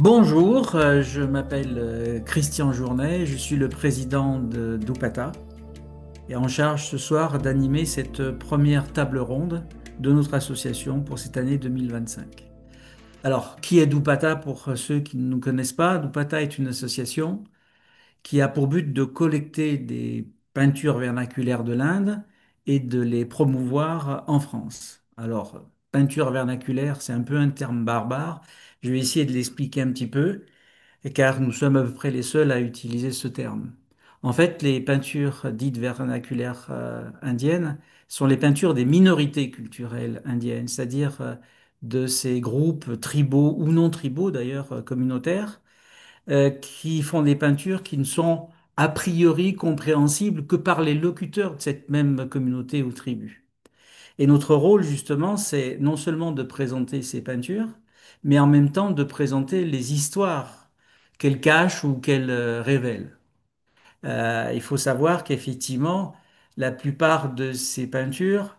Bonjour, je m'appelle Christian Journet, je suis le président de d'Upata et en charge ce soir d'animer cette première table ronde de notre association pour cette année 2025. Alors, qui est Dupata pour ceux qui ne nous connaissent pas? Dupata est une association qui a pour but de collecter des peintures vernaculaires de l'Inde et de les promouvoir en France. Alors, peinture vernaculaire, c'est un peu un terme barbare. Je vais essayer de l'expliquer un petit peu car nous sommes à peu près les seuls à utiliser ce terme. En fait, les peintures dites vernaculaires indiennes sont les peintures des minorités culturelles indiennes, c'est-à-dire de ces groupes tribaux ou non tribaux d'ailleurs communautaires, qui font des peintures qui ne sont a priori compréhensibles que par les locuteurs de cette même communauté ou tribu. Et notre rôle, justement, c'est non seulement de présenter ces peintures, mais en même temps de présenter les histoires qu'elles cachent ou qu'elles révèlent. Il faut savoir qu'effectivement, la plupart de ces peintures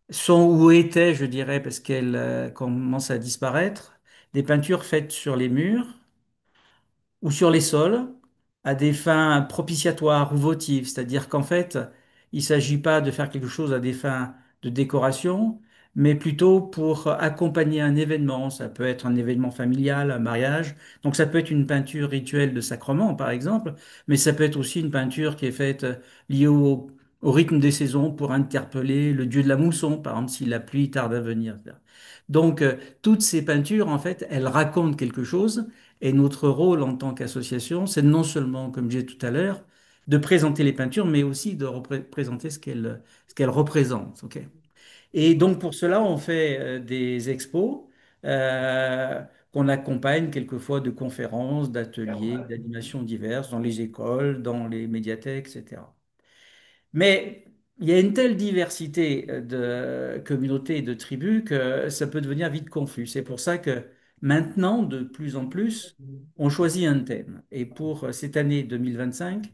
sont ou étaient, je dirais, parce qu'elles commencent à disparaître, des peintures faites sur les murs ou sur les sols à des fins propitiatoires ou votives, c'est-à-dire qu'en fait, il ne s'agit pas de faire quelque chose à des fins de décoration, mais plutôt pour accompagner un événement. Ça peut être un événement familial, un mariage, donc ça peut être une peinture rituelle de sacrement, par exemple, mais ça peut être aussi une peinture qui est faite liée au rythme des saisons pour interpeller le dieu de la mousson, par exemple, si la pluie tarde à venir. Donc, toutes ces peintures, en fait, elles racontent quelque chose. Et notre rôle en tant qu'association, c'est non seulement, comme je disais tout à l'heure, de présenter les peintures, mais aussi de présenter ce qu'elles représentent. Ok. Et donc pour cela, on fait des expos euh, qu'on accompagne quelquefois de conférences, d'ateliers, d'animations diverses dans les écoles, dans les médiathèques, etc. Mais il y a une telle diversité de communautés et de tribus que ça peut devenir vite confus. C'est pour ça que maintenant, de plus en plus, on choisit un thème. Et pour cette année 2025,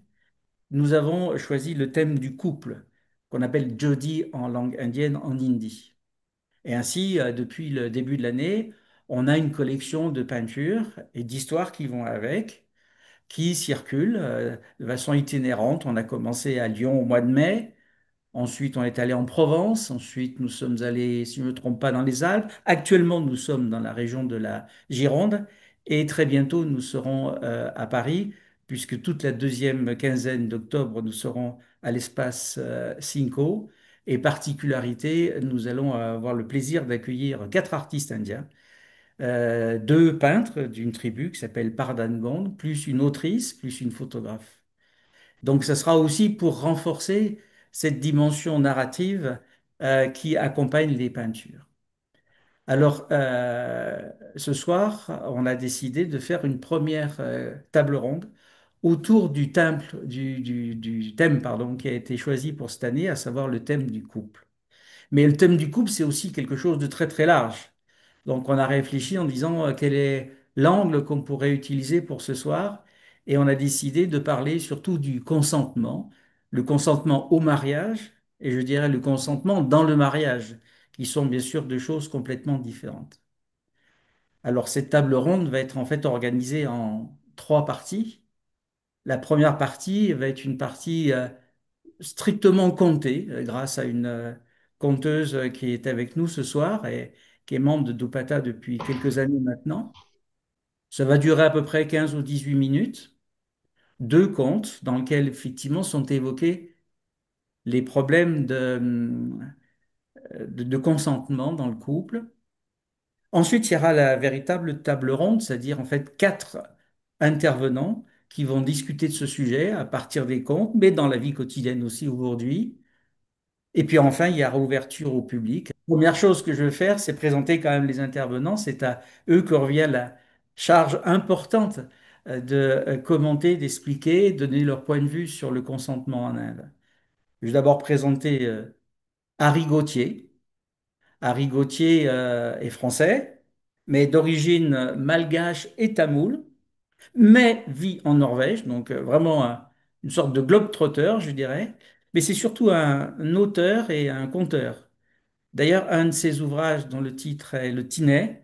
nous avons choisi le thème du couple, qu'on appelle Jodi en langue indienne, en hindi. Et ainsi, depuis le début de l'année, on a une collection de peintures et d'histoires qui vont avec, qui circulent de façon itinérante. On a commencé à Lyon au mois de mai. Ensuite, on est allé en Provence. Ensuite, nous sommes allés, si je ne me trompe pas, dans les Alpes. Actuellement, nous sommes dans la région de la Gironde. Et très bientôt, nous serons à Paris, puisque toute la deuxième quinzaine d'octobre, nous serons à l'espace Cinco. Et particularité, nous allons avoir le plaisir d'accueillir quatre artistes indiens, deux peintres d'une tribu qui s'appelle Pardangond, plus une autrice, plus une photographe. Donc, ce sera aussi pour renforcer cette dimension narrative qui accompagne les peintures. Alors, ce soir, on a décidé de faire une première table ronde autour du du thème pardon, qui a été choisi pour cette année, à savoir le thème du couple. Mais le thème du couple, c'est aussi quelque chose de très très large. Donc on a réfléchi en disant quel est l'angle qu'on pourrait utiliser pour ce soir et on a décidé de parler surtout du consentement, le consentement au mariage et je dirais le consentement dans le mariage, qui sont bien sûr deux choses complètement différentes. Alors cette table ronde va être en fait organisée en trois parties. La première partie va être une partie strictement comptée grâce à une conteuse qui est avec nous ce soir et qui est membre de Dopata depuis quelques années maintenant. Ça va durer à peu près 15 ou 18 minutes. Deux contes dans lesquels effectivement sont évoqués les problèmes de consentement dans le couple. Ensuite, il y aura la véritable table ronde, c'est-à-dire en fait quatre intervenants qui vont discuter de ce sujet à partir des contes, mais dans la vie quotidienne aussi aujourd'hui. Et puis enfin, il y a réouverture au public. Première chose que je veux faire, c'est présenter quand même les intervenants. C'est à eux que revient la charge importante de commenter, d'expliquer, donner leur point de vue sur le consentement en Inde. Je vais d'abord présenter Harry Gauthier. Harry Gauthier est français, mais d'origine malgache et tamoule, mais vit en Norvège, donc vraiment une sorte de globe-trotter, je dirais. Mais c'est surtout un auteur et un conteur. D'ailleurs, un de ses ouvrages, dont le titre est Le Tinnet,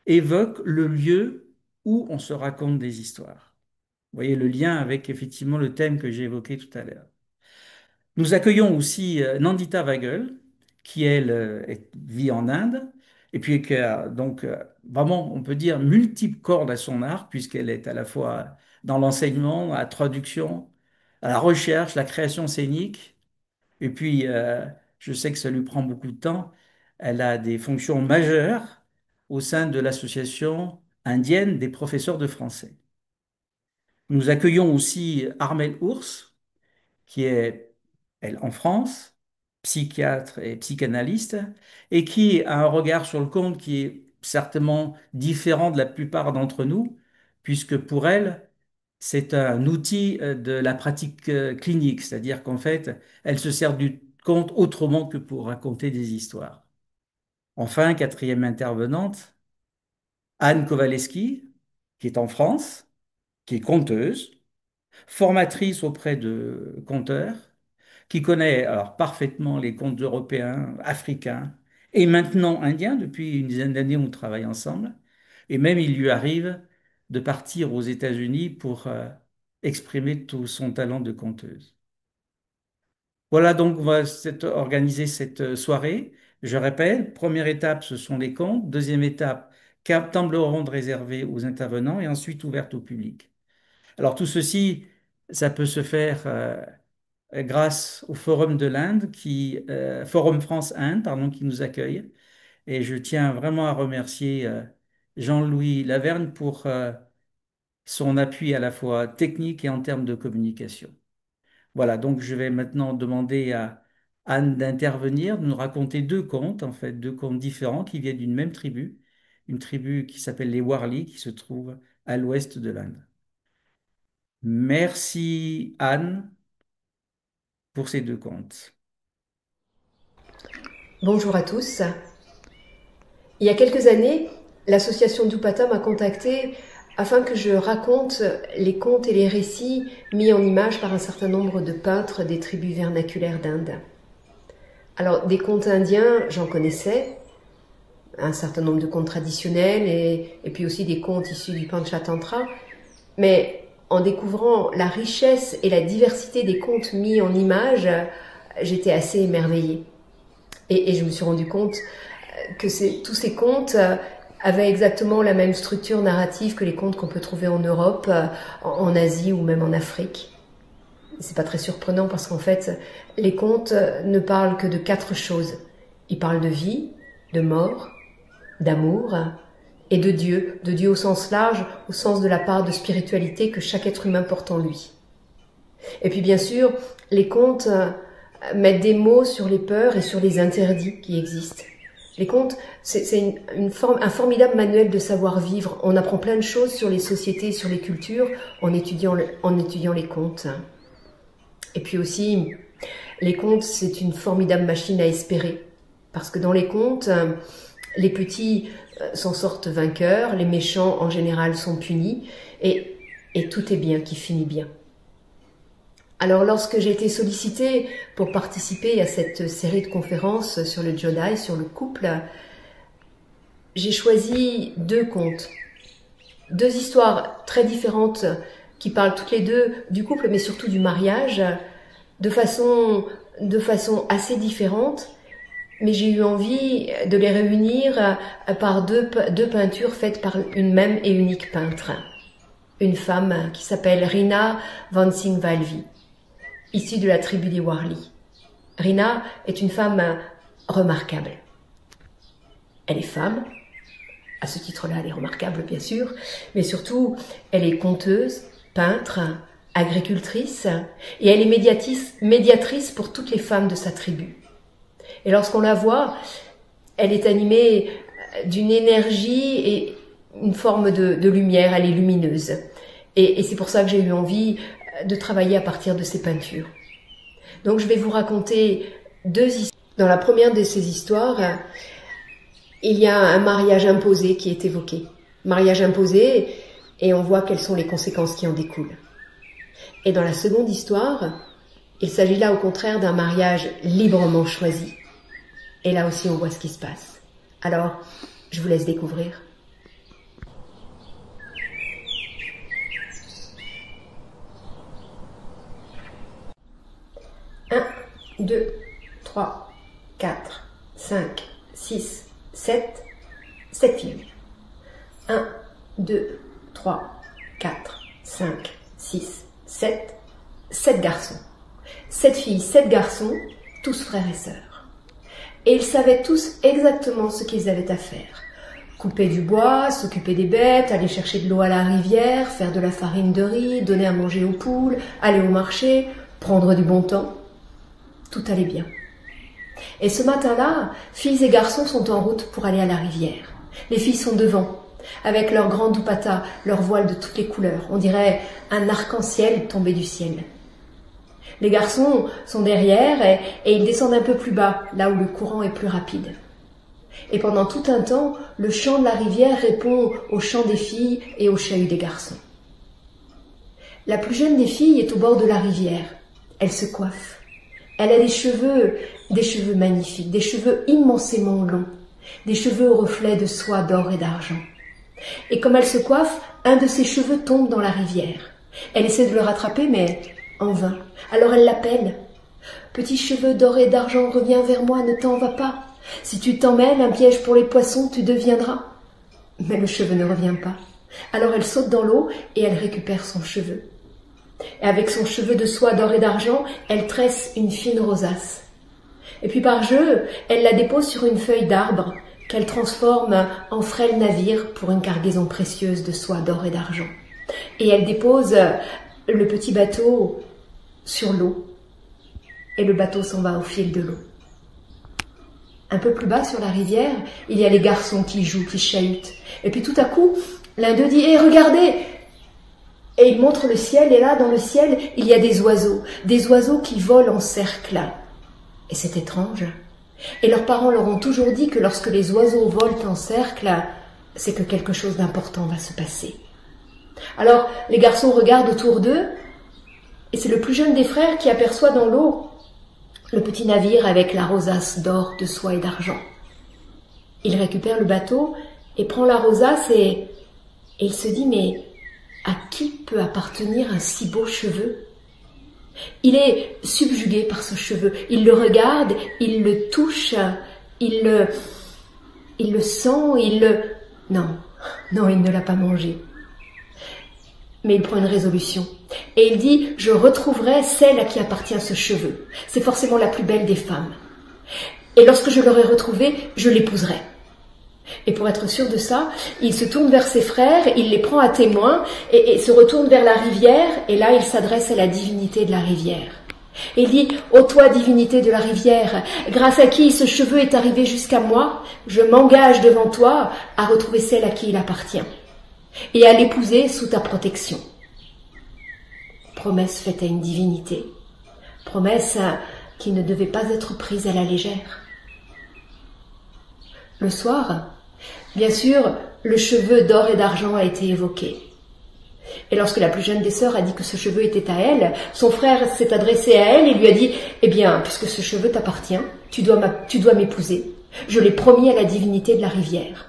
évoque le lieu où on se raconte des histoires. Vous voyez le lien avec effectivement le thème que j'ai évoqué tout à l'heure. Nous accueillons aussi Nandita Vagel, qui elle vit en Inde, et puis qui a donc vraiment, on peut dire, multiples cordes à son arc, puisqu'elle est à la fois dans l'enseignement, la traduction, à la recherche, la création scénique, et puis je sais que ça lui prend beaucoup de temps. Elle a des fonctions majeures au sein de l'association indienne des professeurs de français. Nous accueillons aussi Armelle Ours, qui est, elle, en France, psychiatre et psychanalyste, et qui a un regard sur le conte qui est certainement différent de la plupart d'entre nous, puisque pour elle, c'est un outil de la pratique clinique, c'est-à-dire qu'en fait, elle se sert du conte autrement que pour raconter des histoires. Enfin, quatrième intervenante, Anne Kowaleski, qui est en France, qui est conteuse, formatrice auprès de conteurs, qui connaît alors parfaitement les contes européens, africains et maintenant indiens. Depuis une dizaine d'années, on travaille ensemble. Et même il lui arrive de partir aux États-Unis pour exprimer tout son talent de conteuse. Voilà donc on va organiser cette soirée. Je répète, première étape, ce sont les contes. Deuxième étape, table ronde réservée aux intervenants et ensuite ouverte au public. Alors tout ceci, ça peut se faire grâce au Forum de l'Inde, Forum France-Inde, pardon, qui nous accueille. Et je tiens vraiment à remercier Jean-Louis Lavergne pour son appui à la fois technique et en termes de communication. Voilà, donc je vais maintenant demander à Anne d'intervenir, de nous raconter deux contes, en fait, deux contes différents qui viennent d'une même tribu, une tribu qui s'appelle les Warli, qui se trouve à l'ouest de l'Inde. Merci Anne pour ces deux contes. Bonjour à tous. Il y a quelques années, l'association Dupata m'a contactée afin que je raconte les contes et les récits mis en image par un certain nombre de peintres des tribus vernaculaires d'Inde. Alors, des contes indiens, j'en connaissais, un certain nombre de contes traditionnels et puis aussi des contes issus du Panchatantra, mais en découvrant la richesse et la diversité des contes mis en image, j'étais assez émerveillée. Et je me suis rendu compte que tous ces contes avaient exactement la même structure narrative que les contes qu'on peut trouver en Europe, en Asie ou même en Afrique. C'est pas très surprenant parce qu'en fait, les contes ne parlent que de 4 choses. Ils parlent de vie, de mort, d'amour et de Dieu au sens large, au sens de la part de spiritualité que chaque être humain porte en lui. Et puis bien sûr, les contes mettre des mots sur les peurs et sur les interdits qui existent. Les contes, c'est un formidable manuel de savoir-vivre. On apprend plein de choses sur les sociétés, sur les cultures, en étudiant les contes. Et puis aussi, les contes, c'est une formidable machine à espérer. Parce que dans les contes, les petits s'en sortent vainqueurs, les méchants en général sont punis, et tout est bien qui finit bien. Alors lorsque j'ai été sollicitée pour participer à cette série de conférences sur le Jodai, sur le couple, j'ai choisi 2 contes. 2 histoires très différentes qui parlent toutes les deux du couple mais surtout du mariage de façon assez différente. Mais j'ai eu envie de les réunir par deux peintures faites par une même et unique peintre. Une femme qui s'appelle Rina Vansingh-Valvi, issue de la tribu des Warli. Rina est une femme remarquable. Elle est femme, à ce titre-là elle est remarquable bien sûr, mais surtout elle est conteuse, peintre, agricultrice, et elle est médiatrice pour toutes les femmes de sa tribu. Et lorsqu'on la voit, elle est animée d'une énergie et une forme de lumière, elle est lumineuse. Et c'est pour ça que j'ai eu envie de travailler à partir de ces peintures. Donc je vais vous raconter 2 histoires. Dans la première de ces histoires, il y a un mariage imposé qui est évoqué. Mariage imposé, et on voit quelles sont les conséquences qui en découlent. Et dans la seconde histoire, il s'agit là au contraire d'un mariage librement choisi. Et là aussi on voit ce qui se passe. Alors, je vous laisse découvrir. 2, 3, 4, 5, 6, 7, 7 filles. 1, 2, 3, 4, 5, 6, 7, 7 garçons. 7 filles, 7 garçons, tous frères et sœurs. Et ils savaient tous exactement ce qu'ils avaient à faire. Couper du bois, s'occuper des bêtes, aller chercher de l'eau à la rivière, faire de la farine de riz, donner à manger aux poules, aller au marché, prendre du bon temps. Tout allait bien. Et ce matin-là, filles et garçons sont en route pour aller à la rivière. Les filles sont devant, avec leur grand dupatta, leur voile de toutes les couleurs. On dirait un arc-en-ciel tombé du ciel. Les garçons sont derrière et ils descendent un peu plus bas, là où le courant est plus rapide. Et pendant tout un temps, le chant de la rivière répond au chant des filles et au chahut des garçons. La plus jeune des filles est au bord de la rivière. Elle se coiffe. Elle a des cheveux magnifiques, des cheveux immensément longs, des cheveux au reflet de soie d'or et d'argent. Et comme elle se coiffe, un de ses cheveux tombe dans la rivière. Elle essaie de le rattraper, mais en vain. Alors elle l'appelle. « Petit cheveu d'or et d'argent, reviens vers moi, ne t'en vas pas. Si tu t'emmêles un piège pour les poissons, tu deviendras. » Mais le cheveu ne revient pas. Alors elle saute dans l'eau et elle récupère son cheveu. Et avec son cheveu de soie d'or et d'argent, elle tresse une fine rosace. Et puis par jeu, elle la dépose sur une feuille d'arbre qu'elle transforme en frêle navire pour une cargaison précieuse de soie d'or et d'argent. Et elle dépose le petit bateau sur l'eau. Et le bateau s'en va au fil de l'eau. Un peu plus bas sur la rivière, il y a les garçons qui jouent, qui chahutent. Et puis tout à coup, l'un d'eux dit « Hé, regardez !» Et il montre le ciel, et là, dans le ciel, il y a des oiseaux qui volent en cercle. Et c'est étrange. Et leurs parents leur ont toujours dit que lorsque les oiseaux volent en cercle, c'est que quelque chose d'important va se passer. Alors, les garçons regardent autour d'eux, et c'est le plus jeune des frères qui aperçoit dans l'eau le petit navire avec la rosace d'or, de soie et d'argent. Il récupère le bateau et prend la rosace et il se dit « Mais à qui peut appartenir un si beau cheveu ?» Il est subjugué par ce cheveu. Il le regarde, il le touche, il le sent, Non, il ne l'a pas mangé. Mais il prend une résolution. Et il dit, je retrouverai celle à qui appartient ce cheveu. C'est forcément la plus belle des femmes. Et lorsque je l'aurai retrouvée, je l'épouserai. Et pour être sûr de ça, il se tourne vers ses frères, il les prend à témoin et se retourne vers la rivière. Et là, il s'adresse à la divinité de la rivière. Et il dit, ô toi, divinité de la rivière, grâce à qui ce cheveu est arrivé jusqu'à moi, je m'engage devant toi à retrouver celle à qui il appartient et à l'épouser sous ta protection. Promesse faite à une divinité, promesse qui ne devait pas être prise à la légère. Le soir, bien sûr, le cheveu d'or et d'argent a été évoqué. Et lorsque la plus jeune des sœurs a dit que ce cheveu était à elle, son frère s'est adressé à elle et lui a dit « Eh bien, puisque ce cheveu t'appartient, tu dois m'épouser. Je l'ai promis à la divinité de la rivière. »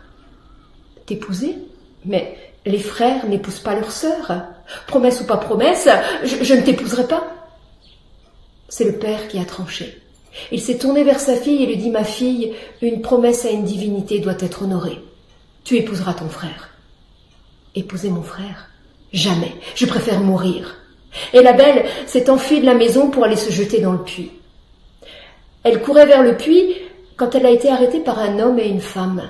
T'épouser ? Mais les frères n'épousent pas leurs sœurs. Promesse ou pas promesse, je ne t'épouserai pas. C'est le père qui a tranché. Il s'est tourné vers sa fille et lui dit « Ma fille, une promesse à une divinité doit être honorée. Tu épouseras ton frère. » Épouser mon frère ? Jamais, je préfère mourir. Et la belle s'est enfuie de la maison pour aller se jeter dans le puits. Elle courait vers le puits quand elle a été arrêtée par un homme et une femme.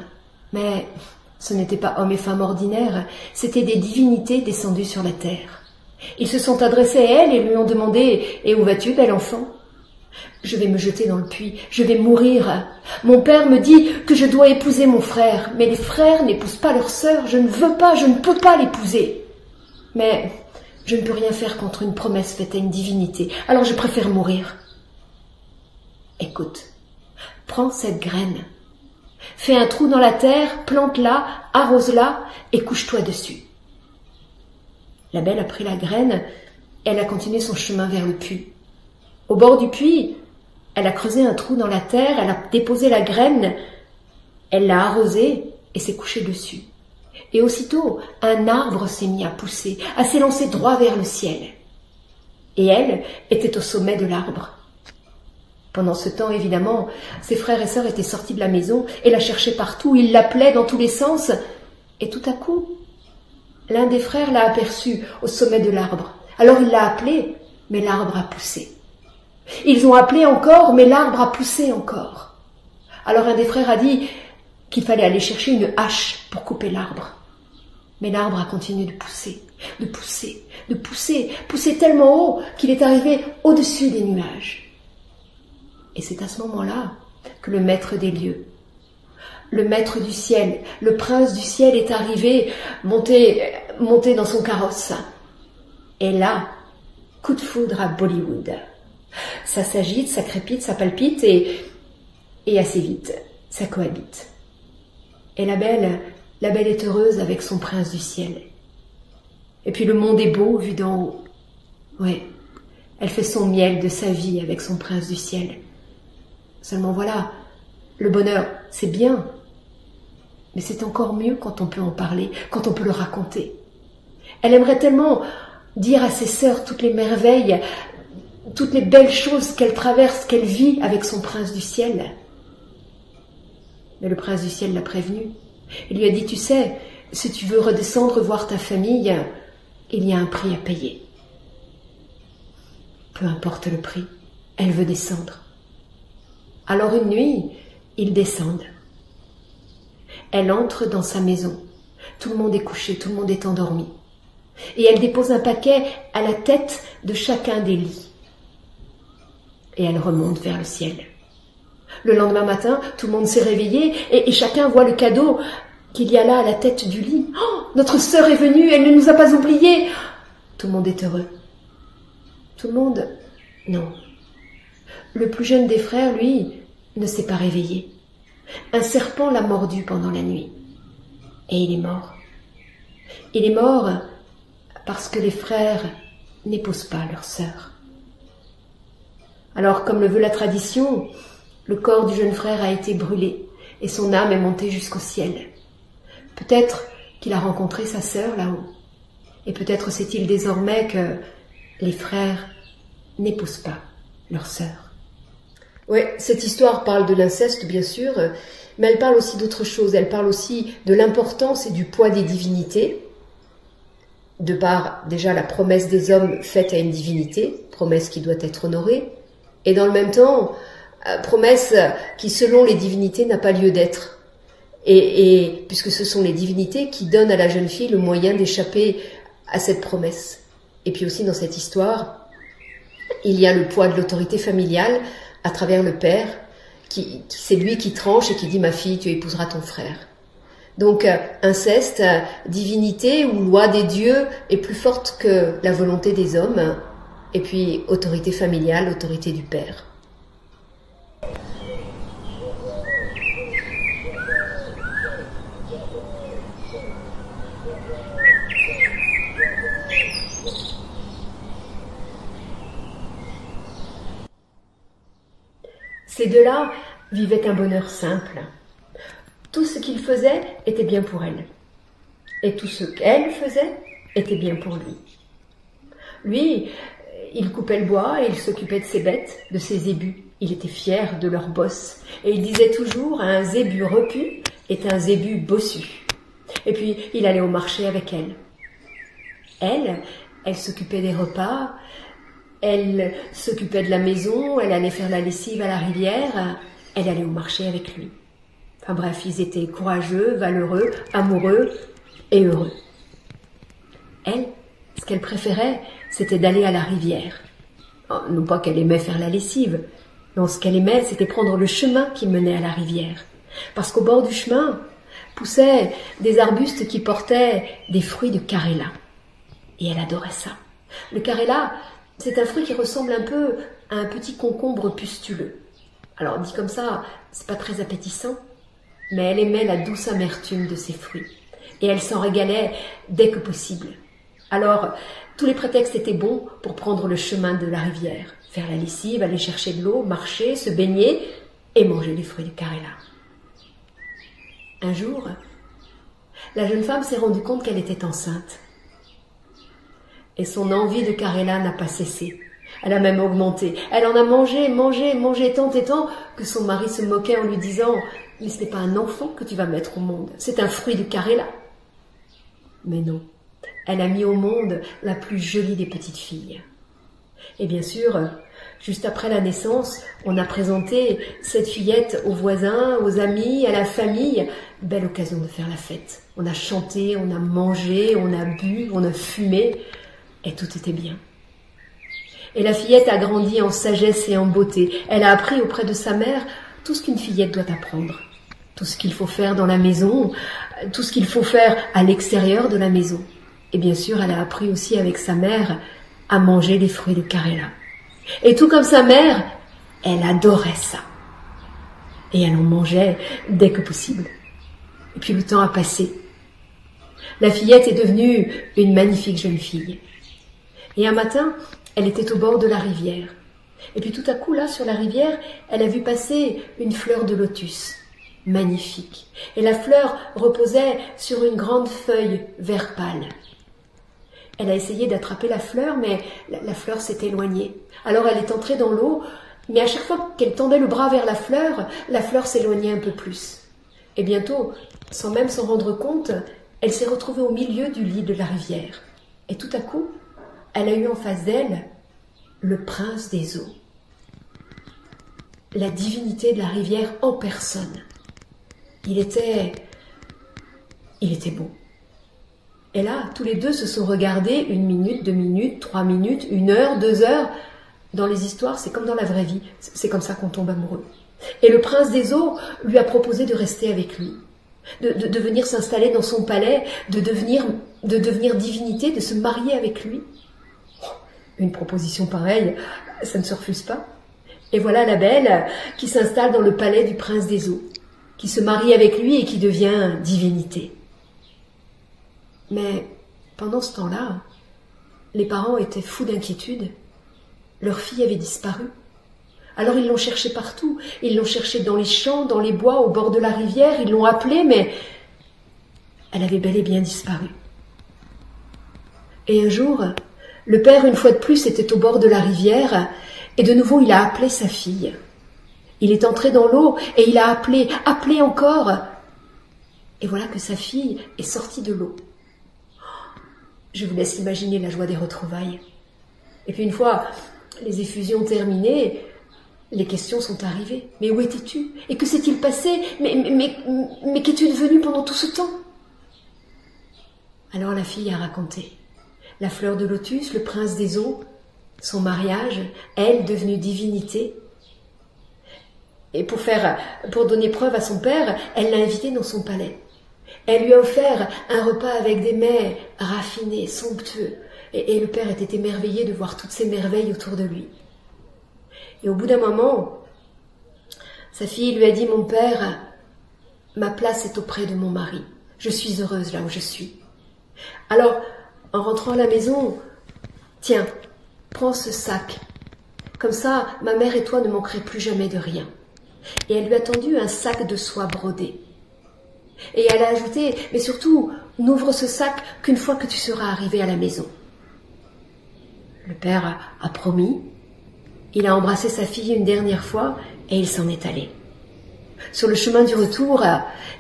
Mais ce n'étaient pas hommes et femmes ordinaires, c'étaient des divinités descendues sur la terre. Ils se sont adressés à elle et lui ont demandé « Et où vas-tu, bel enfant ?» « Je vais me jeter dans le puits, je vais mourir. Mon père me dit que je dois épouser mon frère, mais les frères n'épousent pas leur sœur, je ne veux pas, je ne peux pas l'épouser. Mais je ne peux rien faire contre une promesse faite à une divinité, alors je préfère mourir. Écoute, prends cette graine, fais un trou dans la terre, plante-la, arrose-la et couche-toi dessus. » La belle a pris la graine, et elle a continué son chemin vers le puits. Au bord du puits, elle a creusé un trou dans la terre, elle a déposé la graine, elle l'a arrosée et s'est couchée dessus. Et aussitôt, un arbre s'est mis à pousser, à s'élancer droit vers le ciel. Et elle était au sommet de l'arbre. Pendant ce temps, évidemment, ses frères et sœurs étaient sortis de la maison et la cherchaient partout, ils l'appelaient dans tous les sens. Et tout à coup, l'un des frères l'a aperçu au sommet de l'arbre. Alors il l'a appelé, mais l'arbre a poussé. Ils ont appelé encore, mais l'arbre a poussé encore. Alors un des frères a dit qu'il fallait aller chercher une hache pour couper l'arbre. Mais l'arbre a continué de pousser, de pousser, de pousser, pousser tellement haut qu'il est arrivé au-dessus des nuages. Et c'est à ce moment-là que le maître des lieux, le maître du ciel, le prince du ciel est arrivé, monté dans son carrosse. Et là, coup de foudre à Bollywood. Ça s'agite, ça crépite, ça palpite et assez vite, ça cohabite. Et la belle est heureuse avec son prince du ciel. Et puis le monde est beau vu d'en haut. Ouais, elle fait son miel de sa vie avec son prince du ciel. Seulement voilà, le bonheur, c'est bien. Mais c'est encore mieux quand on peut en parler, quand on peut le raconter. Elle aimerait tellement dire à ses sœurs toutes les merveilles, toutes les belles choses qu'elle traverse, qu'elle vit avec son prince du ciel. Mais le prince du ciel l'a prévenue. Il lui a dit, tu sais, si tu veux redescendre voir ta famille, il y a un prix à payer. Peu importe le prix, elle veut descendre. Alors une nuit, ils descendent. Elle entre dans sa maison. Tout le monde est couché, tout le monde est endormi. Et elle dépose un paquet à la tête de chacun des lits. Et elle remonte vers le ciel. Le lendemain matin, tout le monde s'est réveillé et chacun voit le cadeau qu'il y a là à la tête du lit. Oh, notre sœur est venue, elle ne nous a pas oubliés. Tout le monde est heureux. Tout le monde, non. Le plus jeune des frères, lui, ne s'est pas réveillé. Un serpent l'a mordu pendant la nuit. Et il est mort. Il est mort parce que les frères n'épousent pas leur sœur. Alors, comme le veut la tradition, le corps du jeune frère a été brûlé et son âme est montée jusqu'au ciel. Peut-être qu'il a rencontré sa sœur là-haut. Et peut-être sait-il désormais que les frères n'épousent pas leur sœur. Oui, cette histoire parle de l'inceste, bien sûr, mais elle parle aussi d'autre chose. Elle parle aussi de l'importance et du poids des divinités, de par déjà la promesse des hommes faite à une divinité, promesse qui doit être honorée, et dans le même temps, promesse qui, selon les divinités, n'a pas lieu d'être. Et puisque ce sont les divinités qui donnent à la jeune fille le moyen d'échapper à cette promesse. Et puis aussi dans cette histoire, il y a le poids de l'autorité familiale à travers le père, qui c'est lui qui tranche et qui dit « ma fille, tu épouseras ton frère ». Donc inceste, divinité ou loi des dieux est plus forte que la volonté des hommes, et puis autorité familiale, autorité du père. Ces deux-là vivaient un bonheur simple. Tout ce qu'ils faisaient était bien pour elle. Et tout ce qu'elle faisait était bien pour lui. Lui, il coupait le bois et il s'occupait de ses bêtes, de ses zébus. Il était fier de leur bosse. Et il disait toujours, un zébu repu est un zébu bossu. Et puis, il allait au marché avec elle. Elle s'occupait des repas. Elle s'occupait de la maison, elle allait faire la lessive à la rivière, elle allait au marché avec lui. Enfin bref, ils étaient courageux, valeureux, amoureux et heureux. Elle, ce qu'elle préférait, c'était d'aller à la rivière. Non pas qu'elle aimait faire la lessive, non, ce qu'elle aimait, c'était prendre le chemin qui menait à la rivière. Parce qu'au bord du chemin poussaient des arbustes qui portaient des fruits de caréla. Et elle adorait ça. Le caréla, c'est un fruit qui ressemble un peu à un petit concombre pustuleux. Alors, dit comme ça, c'est pas très appétissant, mais elle aimait la douce amertume de ces fruits. Et elle s'en régalait dès que possible. Alors, tous les prétextes étaient bons pour prendre le chemin de la rivière, faire la lessive, aller chercher de l'eau, marcher, se baigner et manger les fruits du caréla. Un jour, la jeune femme s'est rendue compte qu'elle était enceinte. Et son envie de caréla n'a pas cessé. Elle a même augmenté. Elle en a mangé tant et tant que son mari se moquait en lui disant « Mais ce n'est pas un enfant que tu vas mettre au monde, c'est un fruit de Karela. » Mais non, elle a mis au monde la plus jolie des petites filles. Et bien sûr, juste après la naissance, on a présenté cette fillette aux voisins, aux amis, à la famille. Belle occasion de faire la fête. On a chanté, on a mangé, on a bu, on a fumé, et tout était bien. Et la fillette a grandi en sagesse et en beauté. Elle a appris auprès de sa mère tout ce qu'une fillette doit apprendre. Tout ce qu'il faut faire dans la maison, tout ce qu'il faut faire à l'extérieur de la maison. Et bien sûr, elle a appris aussi avec sa mère à manger les fruits de Karela. Et tout comme sa mère, elle adorait ça. Et elle en mangeait dès que possible. Et puis le temps a passé. La fillette est devenue une magnifique jeune fille. Et un matin, elle était au bord de la rivière. Et puis tout à coup, là, sur la rivière, elle a vu passer une fleur de lotus. Magnifique. Et la fleur reposait sur une grande feuille vert pâle. Elle a essayé d'attraper la fleur, mais la fleur s'est éloignée. Alors elle est entrée dans l'eau, mais à chaque fois qu'elle tendait le bras vers la fleur s'éloignait un peu plus. Et bientôt, sans même s'en rendre compte, elle s'est retrouvée au milieu du lit de la rivière. Et tout à coup, elle a eu en face d'elle le prince des eaux. La divinité de la rivière en personne. Il était beau. Et là, tous les deux se sont regardés 1 minute, 2 minutes, 3 minutes, 1 heure, 2 heures. Dans les histoires, c'est comme dans la vraie vie. C'est comme ça qu'on tombe amoureux. Et le prince des eaux lui a proposé de rester avec lui, de venir s'installer dans son palais, de devenir divinité, de se marier avec lui. Une proposition pareille, ça ne se refuse pas. Et voilà la belle qui s'installe dans le palais du prince des eaux, qui se marie avec lui et qui devient divinité. Mais pendant ce temps-là, les parents étaient fous d'inquiétude. Leur fille avait disparu. Alors ils l'ont cherchée partout. Ils l'ont cherchée dans les champs, dans les bois, au bord de la rivière. Ils l'ont appelée, mais elle avait bel et bien disparu. Et un jour, le père, une fois de plus, était au bord de la rivière et de nouveau il a appelé sa fille. Il est entré dans l'eau et il a appelé encore. Et voilà que sa fille est sortie de l'eau. Je vous laisse imaginer la joie des retrouvailles. Et puis une fois les effusions terminées, les questions sont arrivées. Mais où étais-tu? Et que s'est-il passé? Mais qu'es-tu devenu pendant tout ce temps? Alors la fille a raconté. La fleur de lotus, le prince des eaux, son mariage, elle devenue divinité. Et pour donner preuve à son père, elle l'a invité dans son palais. Elle lui a offert un repas avec des mets raffinés, somptueux. Et le père était émerveillé de voir toutes ces merveilles autour de lui. Et au bout d'un moment, sa fille lui a dit « Mon père, ma place est auprès de mon mari. Je suis heureuse là où je suis. » Alors, en rentrant à la maison, « Tiens, prends ce sac. Comme ça, ma mère et toi ne manquerez plus jamais de rien. » Et elle lui a tendu un sac de soie brodée. Et elle a ajouté, mais surtout, n'ouvre ce sac qu'une fois que tu seras arrivé à la maison. Le père a promis, il a embrassé sa fille une dernière fois et il s'en est allé. Sur le chemin du retour,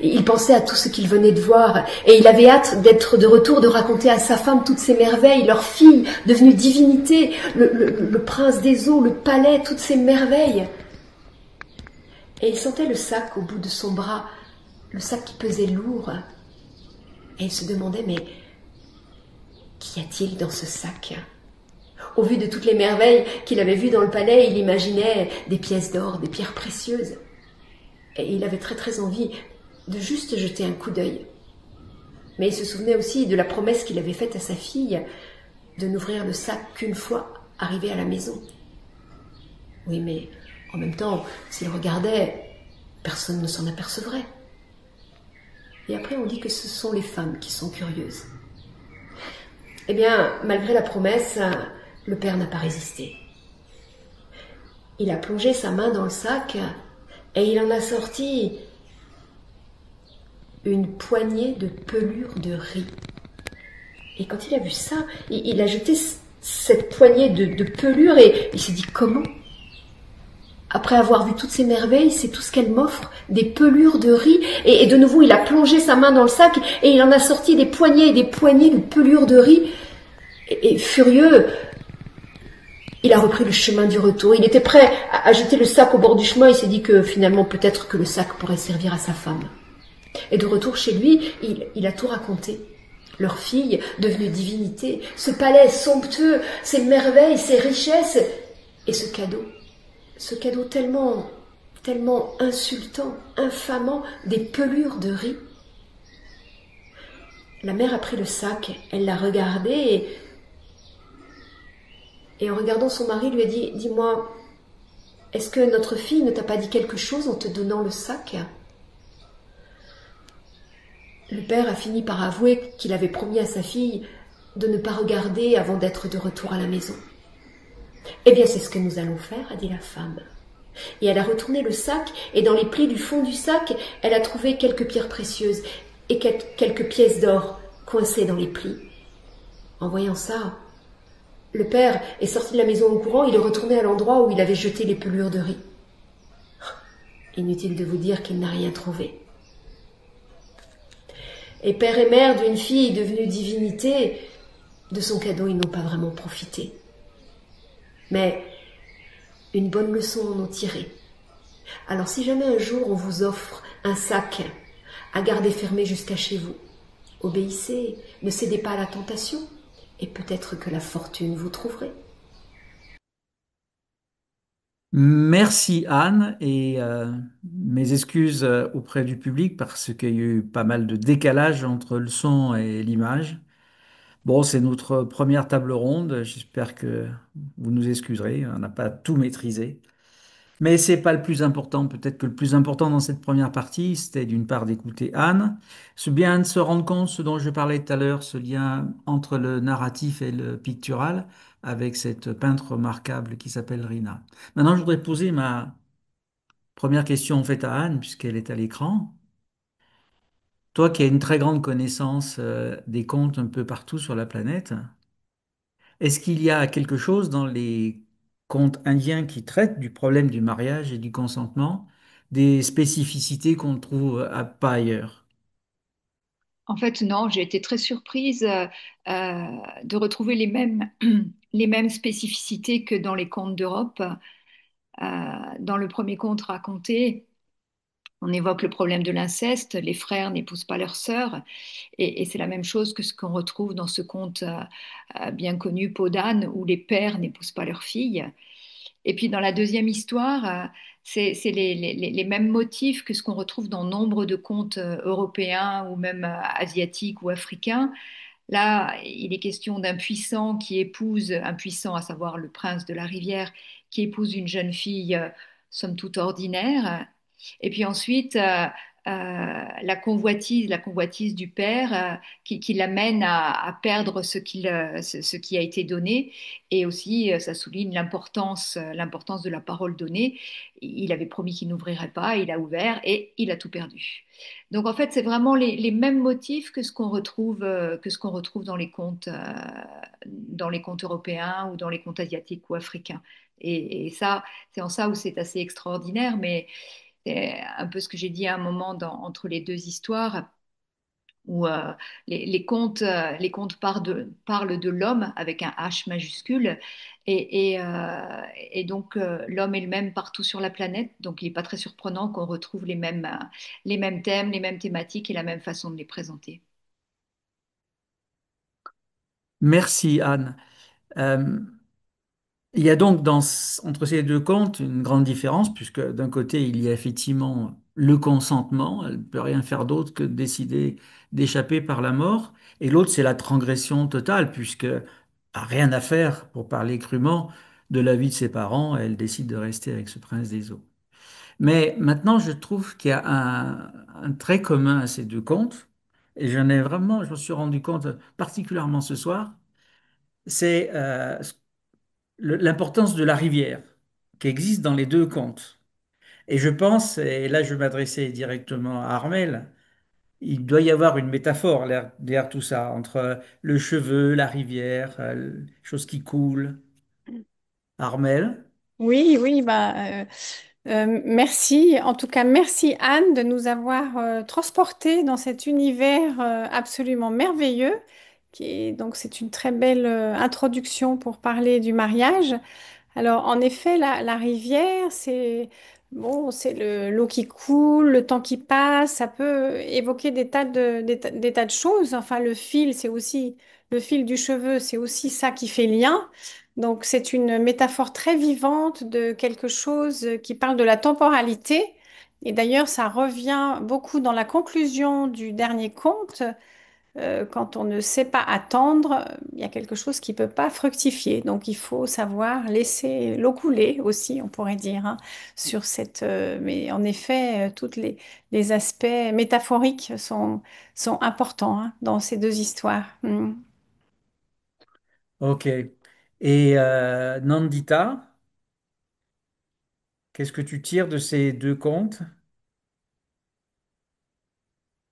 il pensait à tout ce qu'il venait de voir et il avait hâte d'être de retour, de raconter à sa femme toutes ces merveilles, leur fille devenue divinité, le prince des eaux, le palais, toutes ces merveilles. Et il sentait le sac au bout de son bras, le sac qui pesait lourd. Et il se demandait, mais qu'y a-t-il dans ce sac? Au vu de toutes les merveilles qu'il avait vues dans le palais, il imaginait des pièces d'or, des pierres précieuses. Et il avait très très envie de juste jeter un coup d'œil. Mais il se souvenait aussi de la promesse qu'il avait faite à sa fille de n'ouvrir le sac qu'une fois arrivé à la maison. Oui, mais en même temps, s'il regardait, personne ne s'en apercevrait. Et après, on dit que ce sont les femmes qui sont curieuses. Eh bien, malgré la promesse, le père n'a pas résisté. Il a plongé sa main dans le sac et il en a sorti une poignée de pelures de riz. Et quand il a vu ça, il a jeté cette poignée de pelure et il s'est dit comment? Après avoir vu toutes ces merveilles, c'est tout ce qu'elle m'offre, des pelures de riz. Et de nouveau, il a plongé sa main dans le sac et il en a sorti des poignées et des poignées de pelures de riz. Et furieux, il a repris le chemin du retour. Il était prêt à jeter le sac au bord du chemin. Il s'est dit que finalement, peut-être que le sac pourrait servir à sa femme. Et de retour chez lui, il a tout raconté. Leur fille, devenue divinité, ce palais somptueux, ces merveilles, ces richesses, et ce cadeau tellement insultant, infamant, des pelures de riz. La mère a pris le sac, elle l'a regardé et en regardant son mari lui a dit « Dis-moi, est-ce que notre fille ne t'a pas dit quelque chose en te donnant le sac ?» Le père a fini par avouer qu'il avait promis à sa fille de ne pas regarder avant d'être de retour à la maison. « Eh bien, c'est ce que nous allons faire, a dit la femme. » Et elle a retourné le sac, et dans les plis du fond du sac, elle a trouvé quelques pierres précieuses et quelques pièces d'or coincées dans les plis. En voyant ça, le père est sorti de la maison en courant, il est retourné à l'endroit où il avait jeté les pelures de riz. Inutile de vous dire qu'il n'a rien trouvé. Et père et mère d'une fille devenue divinité, de son cadeau, ils n'ont pas vraiment profité. Mais une bonne leçon en ont tiré. Alors si jamais un jour on vous offre un sac à garder fermé jusqu'à chez vous, obéissez, ne cédez pas à la tentation, et peut-être que la fortune vous trouverait. Merci Anne et mes excuses auprès du public parce qu'il y a eu pas mal de décalage entre le son et l'image. Bon, c'est notre première table ronde. J'espère que vous nous excuserez. On n'a pas tout maîtrisé. Mais c'est pas le plus important. Peut-être que le plus important dans cette première partie, c'était d'une part d'écouter Anne, c'est bien de se rendre compte, ce dont je parlais tout à l'heure, ce lien entre le narratif et le pictural, avec cette peintre remarquable qui s'appelle Rina. Maintenant, je voudrais poser ma première question en fait à Anne, puisqu'elle est à l'écran. Toi qui as une très grande connaissance des contes un peu partout sur la planète, est-ce qu'il y a quelque chose dans les contes indiens qui traitent du problème du mariage et du consentement, des spécificités qu'on ne trouve pas ailleurs? En fait, non, j'ai été très surprise de retrouver les mêmes, les mêmes spécificités que dans les contes d'Europe. Dans le premier conte raconté, on évoque le problème de l'inceste, les frères n'épousent pas leurs sœurs, et c'est la même chose que ce qu'on retrouve dans ce conte bien connu, Peau d'âne, où les pères n'épousent pas leurs filles. Et puis dans la deuxième histoire, c'est les mêmes motifs que ce qu'on retrouve dans nombre de contes européens ou même asiatiques ou africains. Là, il est question d'un puissant qui épouse, un puissant à savoir le prince de la rivière, qui épouse une jeune fille somme toute ordinaire. Et puis ensuite, la convoitise du père qui l'amène à perdre ce qui a été donné. Et aussi, ça souligne l'importance de la parole donnée. Il avait promis qu'il n'ouvrirait pas, il a ouvert et il a tout perdu. Donc en fait, c'est vraiment les mêmes motifs que ce qu'on retrouve dans les contes européens ou dans les contes asiatiques ou africains. Et ça, c'est en ça où c'est assez extraordinaire, mais c'est un peu ce que j'ai dit à un moment entre les deux histoires, où les contes parlent de l'homme avec un H majuscule, et donc l'homme est le même partout sur la planète, donc il n'est pas très surprenant qu'on retrouve les mêmes thèmes, les mêmes thématiques et la même façon de les présenter. Merci Anne. Euh, il y a donc entre ces deux contes une grande différence, puisque d'un côté, il y a effectivement le consentement, elle ne peut rien faire d'autre que de décider d'échapper par la mort, et l'autre, c'est la transgression totale, puisque a rien à faire, pour parler crûment, de la vie de ses parents, elle décide de rester avec ce prince des eaux. Mais maintenant, je trouve qu'il y a un trait commun à ces deux contes, et je me suis rendu compte particulièrement ce soir, c'est l'importance de la rivière qui existe dans les deux contes. Et je pense, et là je vais m'adresser directement à Armel, il doit y avoir une métaphore derrière tout ça, entre le cheveu, la rivière, chose qui coule. Armel. Oui, oui, merci. En tout cas, merci Anne de nous avoir transportés dans cet univers absolument merveilleux. Donc, c'est une très belle introduction pour parler du mariage. Alors, en effet, la rivière, c'est bon, c'est l'eau qui coule, le temps qui passe. Ça peut évoquer des tas de choses. Enfin, le fil, c'est aussi le fil du cheveu, c'est aussi ça qui fait lien. Donc, c'est une métaphore très vivante de quelque chose qui parle de la temporalité. Et d'ailleurs, ça revient beaucoup dans la conclusion du dernier conte quand on ne sait pas attendre, il y a quelque chose qui ne peut pas fructifier. Donc il faut savoir laisser l'eau couler aussi, on pourrait dire, hein, sur cette. Mais en effet, les aspects métaphoriques sont importants hein, dans ces deux histoires. Mm. Ok. Et Nandita, qu'est-ce que tu tires de ces deux contes?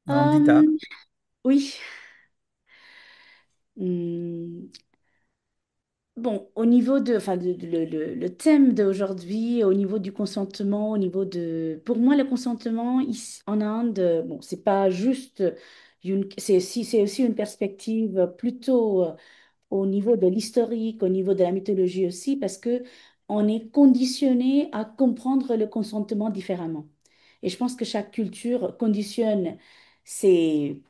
Nandita. Euh, oui. Hmm. Bon, au niveau le thème d'aujourd'hui, au niveau du consentement, pour moi, le consentement ici, en Inde, bon, c'est pas juste c'est aussi une perspective plutôt au niveau de l'historique, au niveau de la mythologie aussi, parce que on est conditionné à comprendre le consentement différemment. Et je pense que chaque culture conditionne ses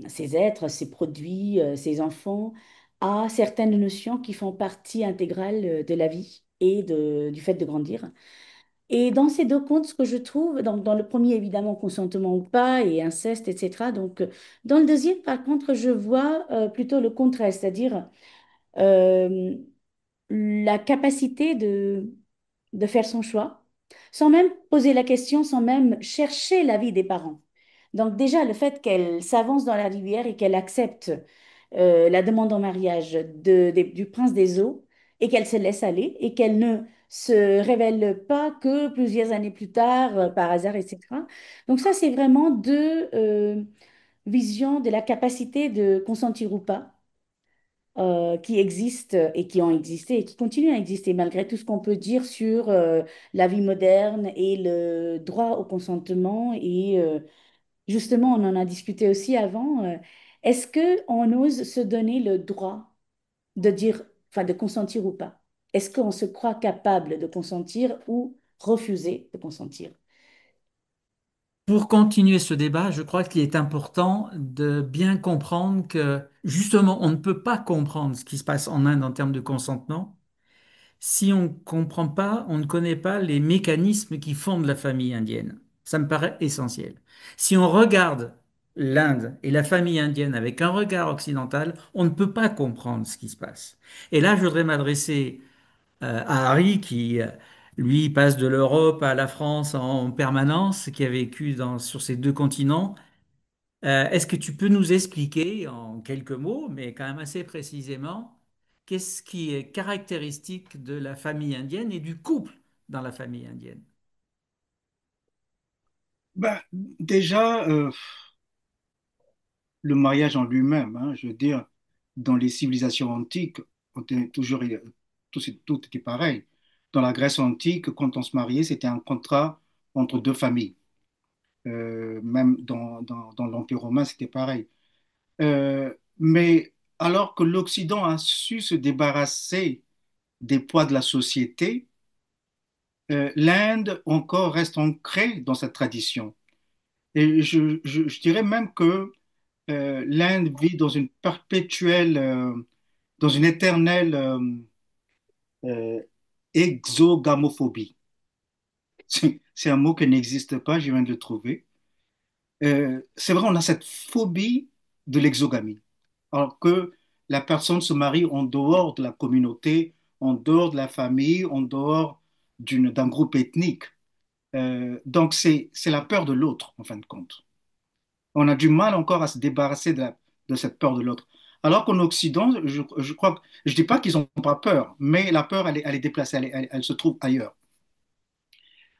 ces êtres, ces produits, ces enfants à certaines notions qui font partie intégrale de la vie et du fait de grandir. Et dans ces deux contes, ce que je trouve, donc dans le premier, évidemment, consentement ou pas, et inceste, etc. Donc, dans le deuxième, par contre, je vois plutôt le contraire, c'est-à-dire euh, la capacité de faire son choix, sans même poser la question, sans même chercher l'avis des parents. Donc déjà, le fait qu'elle s'avance dans la rivière et qu'elle accepte la demande en mariage du prince des eaux et qu'elle se laisse aller et qu'elle ne se révèle pas que plusieurs années plus tard, par hasard, etc. Donc ça, c'est vraiment deux visions de la capacité de consentir ou pas qui existent et qui ont existé et qui continuent à exister malgré tout ce qu'on peut dire sur la vie moderne et le droit au consentement. Et justement, on en a discuté aussi avant. Est-ce que on ose se donner le droit de dire, enfin, de consentir ou pas? Est-ce qu'on se croit capable de consentir ou refuser de consentir? Pour continuer ce débat, je crois qu'il est important de bien comprendre que justement, on ne peut pas comprendre ce qui se passe en Inde en termes de consentement si on ne comprend pas, on ne connaît pas les mécanismes qui fondent la famille indienne. Ça me paraît essentiel. Si on regarde l'Inde et la famille indienne avec un regard occidental, on ne peut pas comprendre ce qui se passe. Et là, je voudrais m'adresser à Harry qui, lui, passe de l'Europe à la France en permanence, qui a vécu sur ces deux continents. Est-ce que tu peux nous expliquer en quelques mots, mais quand même assez précisément, qu'est-ce qui est caractéristique de la famille indienne et du couple dans la famille indienne? Ben, déjà, le mariage en lui-même, hein, je veux dire, dans les civilisations antiques, on était toujours, tout était pareil. Dans la Grèce antique, quand on se mariait, c'était un contrat entre deux familles. Même dans l'Empire romain, c'était pareil. Mais alors que l'Occident a su se débarrasser des poids de la société, l'Inde encore reste ancrée dans cette tradition. Et je dirais même que l'Inde vit dans une perpétuelle, dans une éternelle euh, exogamophobie. C'est un mot qui n'existe pas, je viens de le trouver. C'est vrai, on a cette phobie de l'exogamie, alors que la personne se marie en dehors de la communauté, en dehors de la famille, en dehors d'un groupe ethnique. Donc c'est la peur de l'autre, en fin de compte. On a du mal encore à se débarrasser de cette peur de l'autre. Alors qu'en Occident, je crois, je dis pas qu'ils n'ont pas peur, mais la peur, elle est déplacée, elle se trouve ailleurs.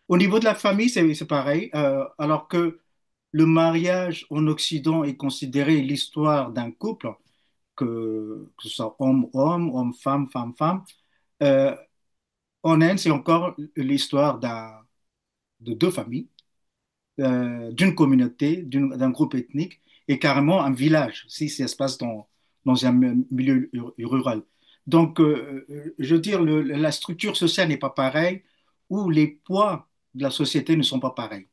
Au niveau de la famille, c'est pareil, alors que le mariage en Occident est considéré l'histoire d'un couple, que ce soit homme-homme, homme-femme, femme-femme. Euh, En Inde, c'est encore l'histoire de deux familles, d'une communauté, d'un groupe ethnique et carrément un village, si ça se passe dans un milieu rural. Donc, je veux dire, la structure sociale n'est pas pareille ou les poids de la société ne sont pas pareils.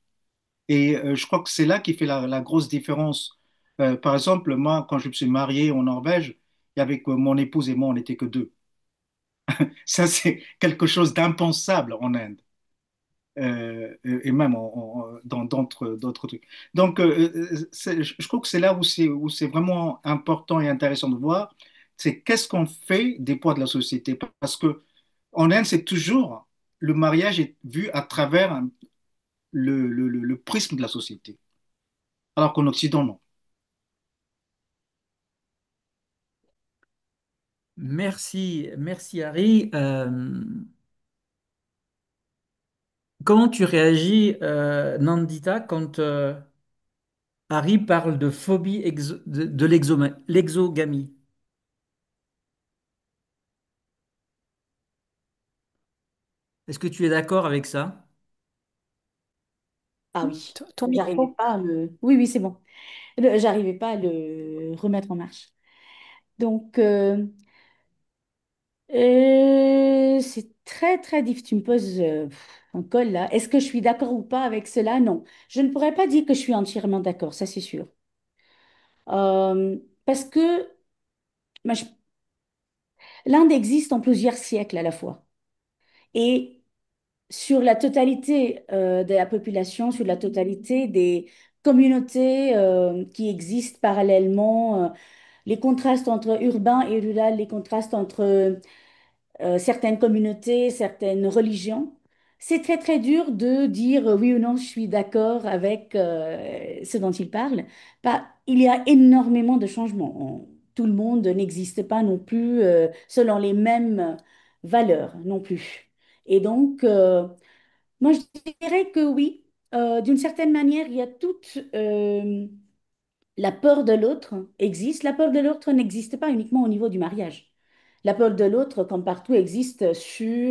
Et je crois que c'est là qui fait la grosse différence. Par exemple, moi, quand je me suis marié en Norvège, et avec mon épouse et moi, on n'était que deux. Ça, c'est quelque chose d'impensable en Inde. Et même dans d'autres trucs. Donc, je trouve que c'est là où c'est vraiment important et intéressant de voir, c'est qu'est-ce qu'on fait des poids de la société. Parce que en Inde, c'est toujours, le mariage est vu à travers le prisme de la société, alors qu'en Occident, non. Merci, merci Harry. Comment tu réagis, Nandita, quand Harry parle de phobie de l'exogamie? Est-ce que tu es d'accord avec ça? Ah oui, Ton j'arrivais micro. pas à le... Oui, oui, c'est bon. J'arrivais pas à le remettre en marche. Donc, c'est très, très difficile. Tu me poses un colle là. Est-ce que je suis d'accord ou pas avec cela? Non. Je ne pourrais pas dire que je suis entièrement d'accord, ça c'est sûr. Parce que moi, l'Inde existe en plusieurs siècles à la fois. Et sur la totalité de la population, sur la totalité des communautés qui existent parallèlement, les contrastes entre urbain et rural, les contrastes entre certaines communautés, certaines religions. C'est très très dur de dire oui ou non, je suis d'accord avec ce dont il parle. Il y a énormément de changements. Tout le monde n'existe pas non plus selon les mêmes valeurs non plus. Et donc, moi je dirais que oui, d'une certaine manière, il y a toute la peur de l'autre existe. La peur de l'autre n'existe pas uniquement au niveau du mariage. La peur de l'autre, comme partout, existe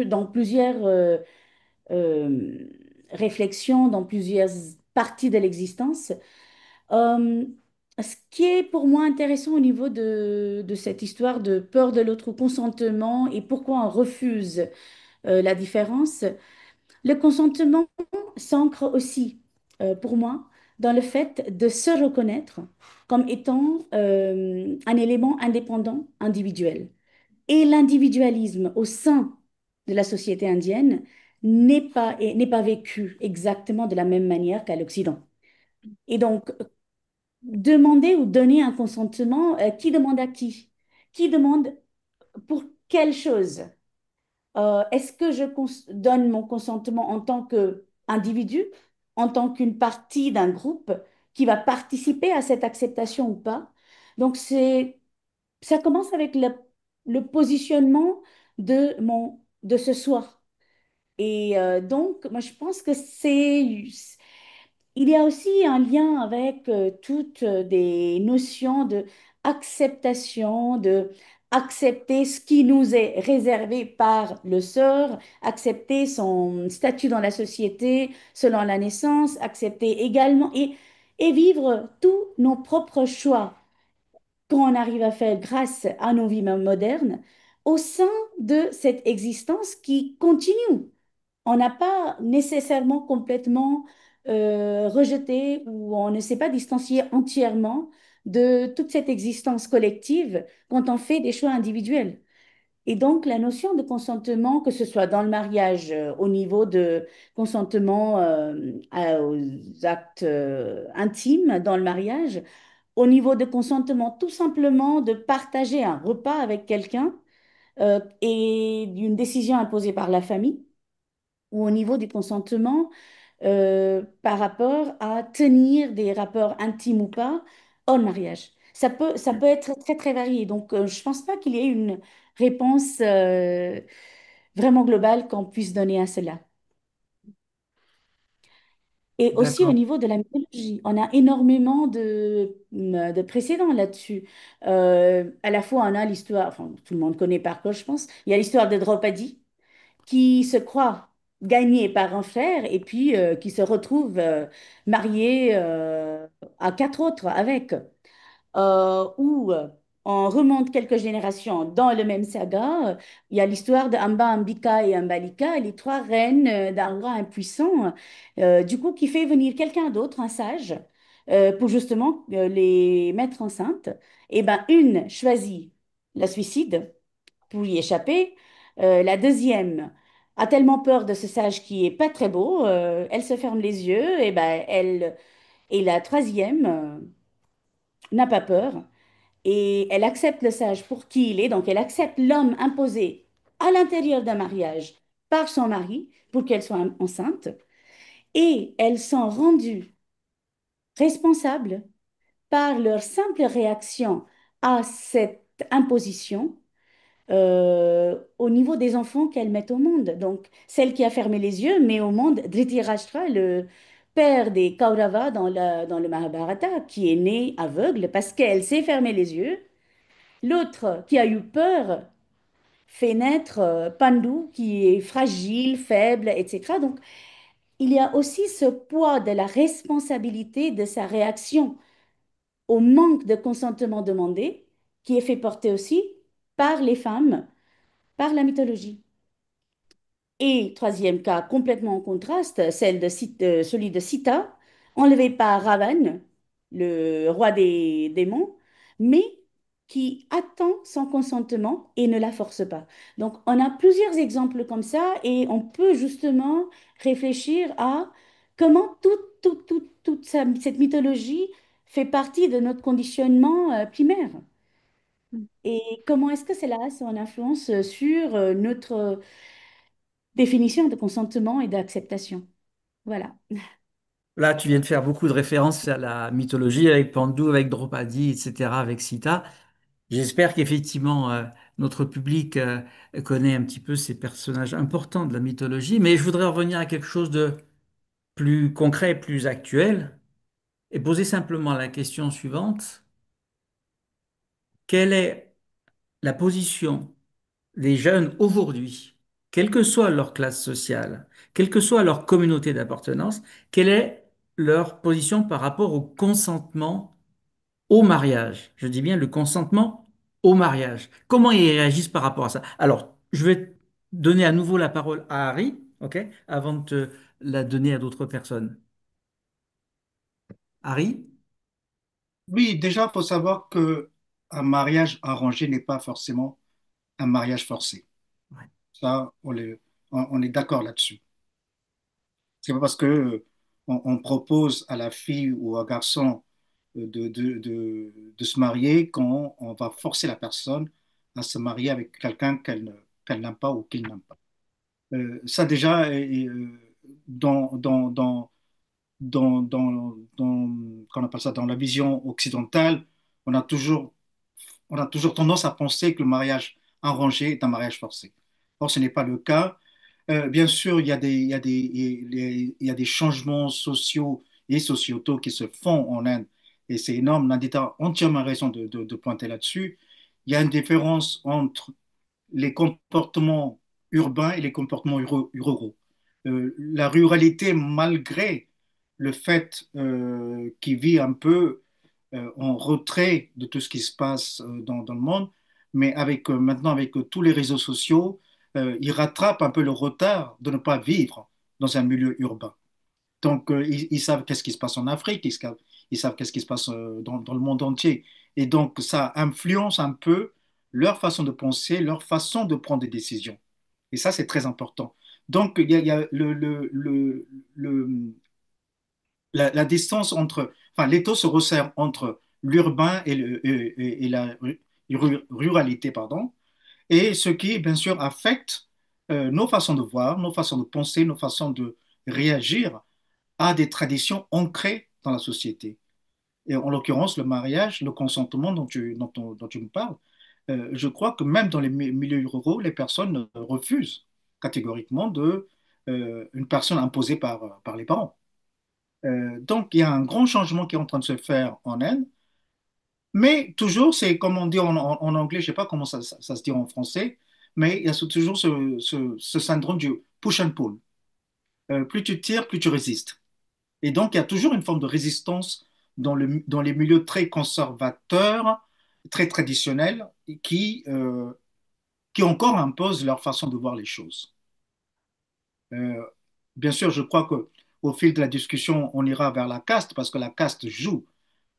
dans plusieurs euh, réflexions, dans plusieurs parties de l'existence. Euh, Ce qui est pour moi intéressant au niveau de cette histoire de peur de l'autre ou consentement et pourquoi on refuse la différence, le consentement s'ancre aussi, pour moi, dans le fait de se reconnaître comme étant un élément indépendant, individuel. Et l'individualisme au sein de la société indienne n'est pas vécu exactement de la même manière qu'à l'Occident. Et donc, demander ou donner un consentement, qui demande à qui? Qui demande pour quelle chose? Est-ce que donne mon consentement en tant qu'individu, en tant qu'une partie d'un groupe qui va participer à cette acceptation ou pas? Donc, ça commence avec le positionnement de ce soi. Et donc, moi, je pense que il y a aussi un lien avec toutes des notions de acceptation, de accepter ce qui nous est réservé par le sort, accepter son statut dans la société selon la naissance, accepter également et vivre tous nos propres choix qu'on arrive à faire grâce à nos vies modernes au sein de cette existence qui continue. On n'a pas nécessairement complètement rejeté ou on ne s'est pas distancié entièrement de toute cette existence collective quand on fait des choix individuels. Et donc, la notion de consentement, que ce soit dans le mariage, au niveau de consentement aux actes intimes dans le mariage, au niveau de consentement, tout simplement de partager un repas avec quelqu'un et d'une décision imposée par la famille, ou au niveau du consentement par rapport à tenir des rapports intimes ou pas hors mariage. Ça peut être très, très varié. Donc, je ne pense pas qu'il y ait une réponse vraiment globale qu'on puisse donner à cela. Et aussi au D'accord. niveau de la mythologie, on a énormément de précédents là-dessus. À la fois, on a l'histoire, enfin, tout le monde connaît par cœur, je pense, il y a l'histoire de Draupadi, qui se croit gagnée par un frère et puis qui se retrouve mariée à quatre autres avec. Où on remonte quelques générations dans le même saga. Il y a l'histoire de Amba, Ambika et Ambalika, les trois reines d'un roi impuissant, du coup, qui fait venir quelqu'un d'autre, un sage, pour justement les mettre enceintes. Et ben, une choisit la suicide pour y échapper. La deuxième a tellement peur de ce sage qui est pas très beau, elle se ferme les yeux, et ben, elle. Et la troisième n'a pas peur et elle accepte le sage pour qui il est, donc elle accepte l'homme imposé à l'intérieur d'un mariage par son mari pour qu'elle soit enceinte, et elles sont rendues responsables par leur simple réaction à cette imposition au niveau des enfants qu'elles mettent au monde. Donc, celle qui a fermé les yeux met au monde Dhritarashtra, le père des Kaurava dans le Mahabharata, qui est né aveugle parce qu'elle s'est fermé les yeux. L'autre qui a eu peur fait naître Pandu qui est fragile, faible, etc. Donc, il y a aussi ce poids de la responsabilité de sa réaction au manque de consentement demandé qui est fait porter aussi par les femmes, par la mythologie. Et troisième cas, complètement en contraste, celui de Sita, enlevé par Ravan, le roi des démons, mais qui attend son consentement et ne la force pas. Donc, on a plusieurs exemples comme ça et on peut justement réfléchir à comment cette mythologie fait partie de notre conditionnement primaire. Et comment est-ce que cela a son influence sur notre définition de consentement et d'acceptation. Voilà. Là, tu viens de faire beaucoup de références à la mythologie avec Pandou, avec Draupadi, etc., avec Sita. J'espère qu'effectivement, notre public connaît un petit peu ces personnages importants de la mythologie, mais je voudrais revenir à quelque chose de plus concret, plus actuel, et poser simplement la question suivante. Quelle est la position des jeunes aujourd'hui, quelle que soit leur classe sociale, quelle que soit leur communauté d'appartenance, quelle est leur position par rapport au consentement au mariage? Je dis bien le consentement au mariage. Comment ils réagissent par rapport à ça? Alors, je vais donner à nouveau la parole à Harry, ok, avant de te la donner à d'autres personnes. Harry? Oui, déjà, il faut savoir que un mariage arrangé n'est pas forcément un mariage forcé. Ouais. Ça, on est d'accord là-dessus. C'est pas parce que on propose à la fille ou au garçon de se marier qu'on on va forcer la personne à se marier avec quelqu'un qu'elle n'aime pas ou qu'il n'aime pas. Ça déjà, qu'on appelle ça, dans la vision occidentale, on a toujours, on a toujours tendance à penser que le mariage arrangé est un mariage forcé. Or, ce n'est pas le cas. Bien sûr, il y a des changements sociaux et sociétaux qui se font en Inde, et c'est énorme. Nandita a entièrement raison de pointer là-dessus. Il y a une différence entre les comportements urbains et les comportements ruraux. La ruralité, malgré le fait qu'il vit un peu en retrait de tout ce qui se passe dans le monde, mais maintenant avec tous les réseaux sociaux, il rattrape un peu le retard de ne pas vivre dans un milieu urbain. Donc, ils savent qu'est-ce qui se passe en Afrique, ils savent qu'est-ce qui se passe dans le monde entier. Et donc, ça influence un peu leur façon de penser, leur façon de prendre des décisions. Et ça, c'est très important. Donc, il y a la distance entre, enfin, l'étau se resserre entre l'urbain et la ruralité, pardon, et ce qui, bien sûr, affecte nos façons de voir, nos façons de penser, nos façons de réagir à des traditions ancrées dans la société. Et en l'occurrence, le mariage, le consentement dont tu me parles, je crois que même dans les milieux ruraux, les personnes refusent catégoriquement une personne imposée par les parents. Donc, il y a un grand changement qui est en train de se faire en Inde. Mais toujours, c'est comme on dit en anglais, je ne sais pas comment ça se dit en français, mais il y a toujours ce syndrome du push and pull. Plus tu tires, plus tu résistes. Et donc, il y a toujours une forme de résistance dans les milieux très conservateurs, très traditionnels, qui encore imposent leur façon de voir les choses. Euh, Bien sûr, je crois que au fil de la discussion, on ira vers la caste parce que la caste joue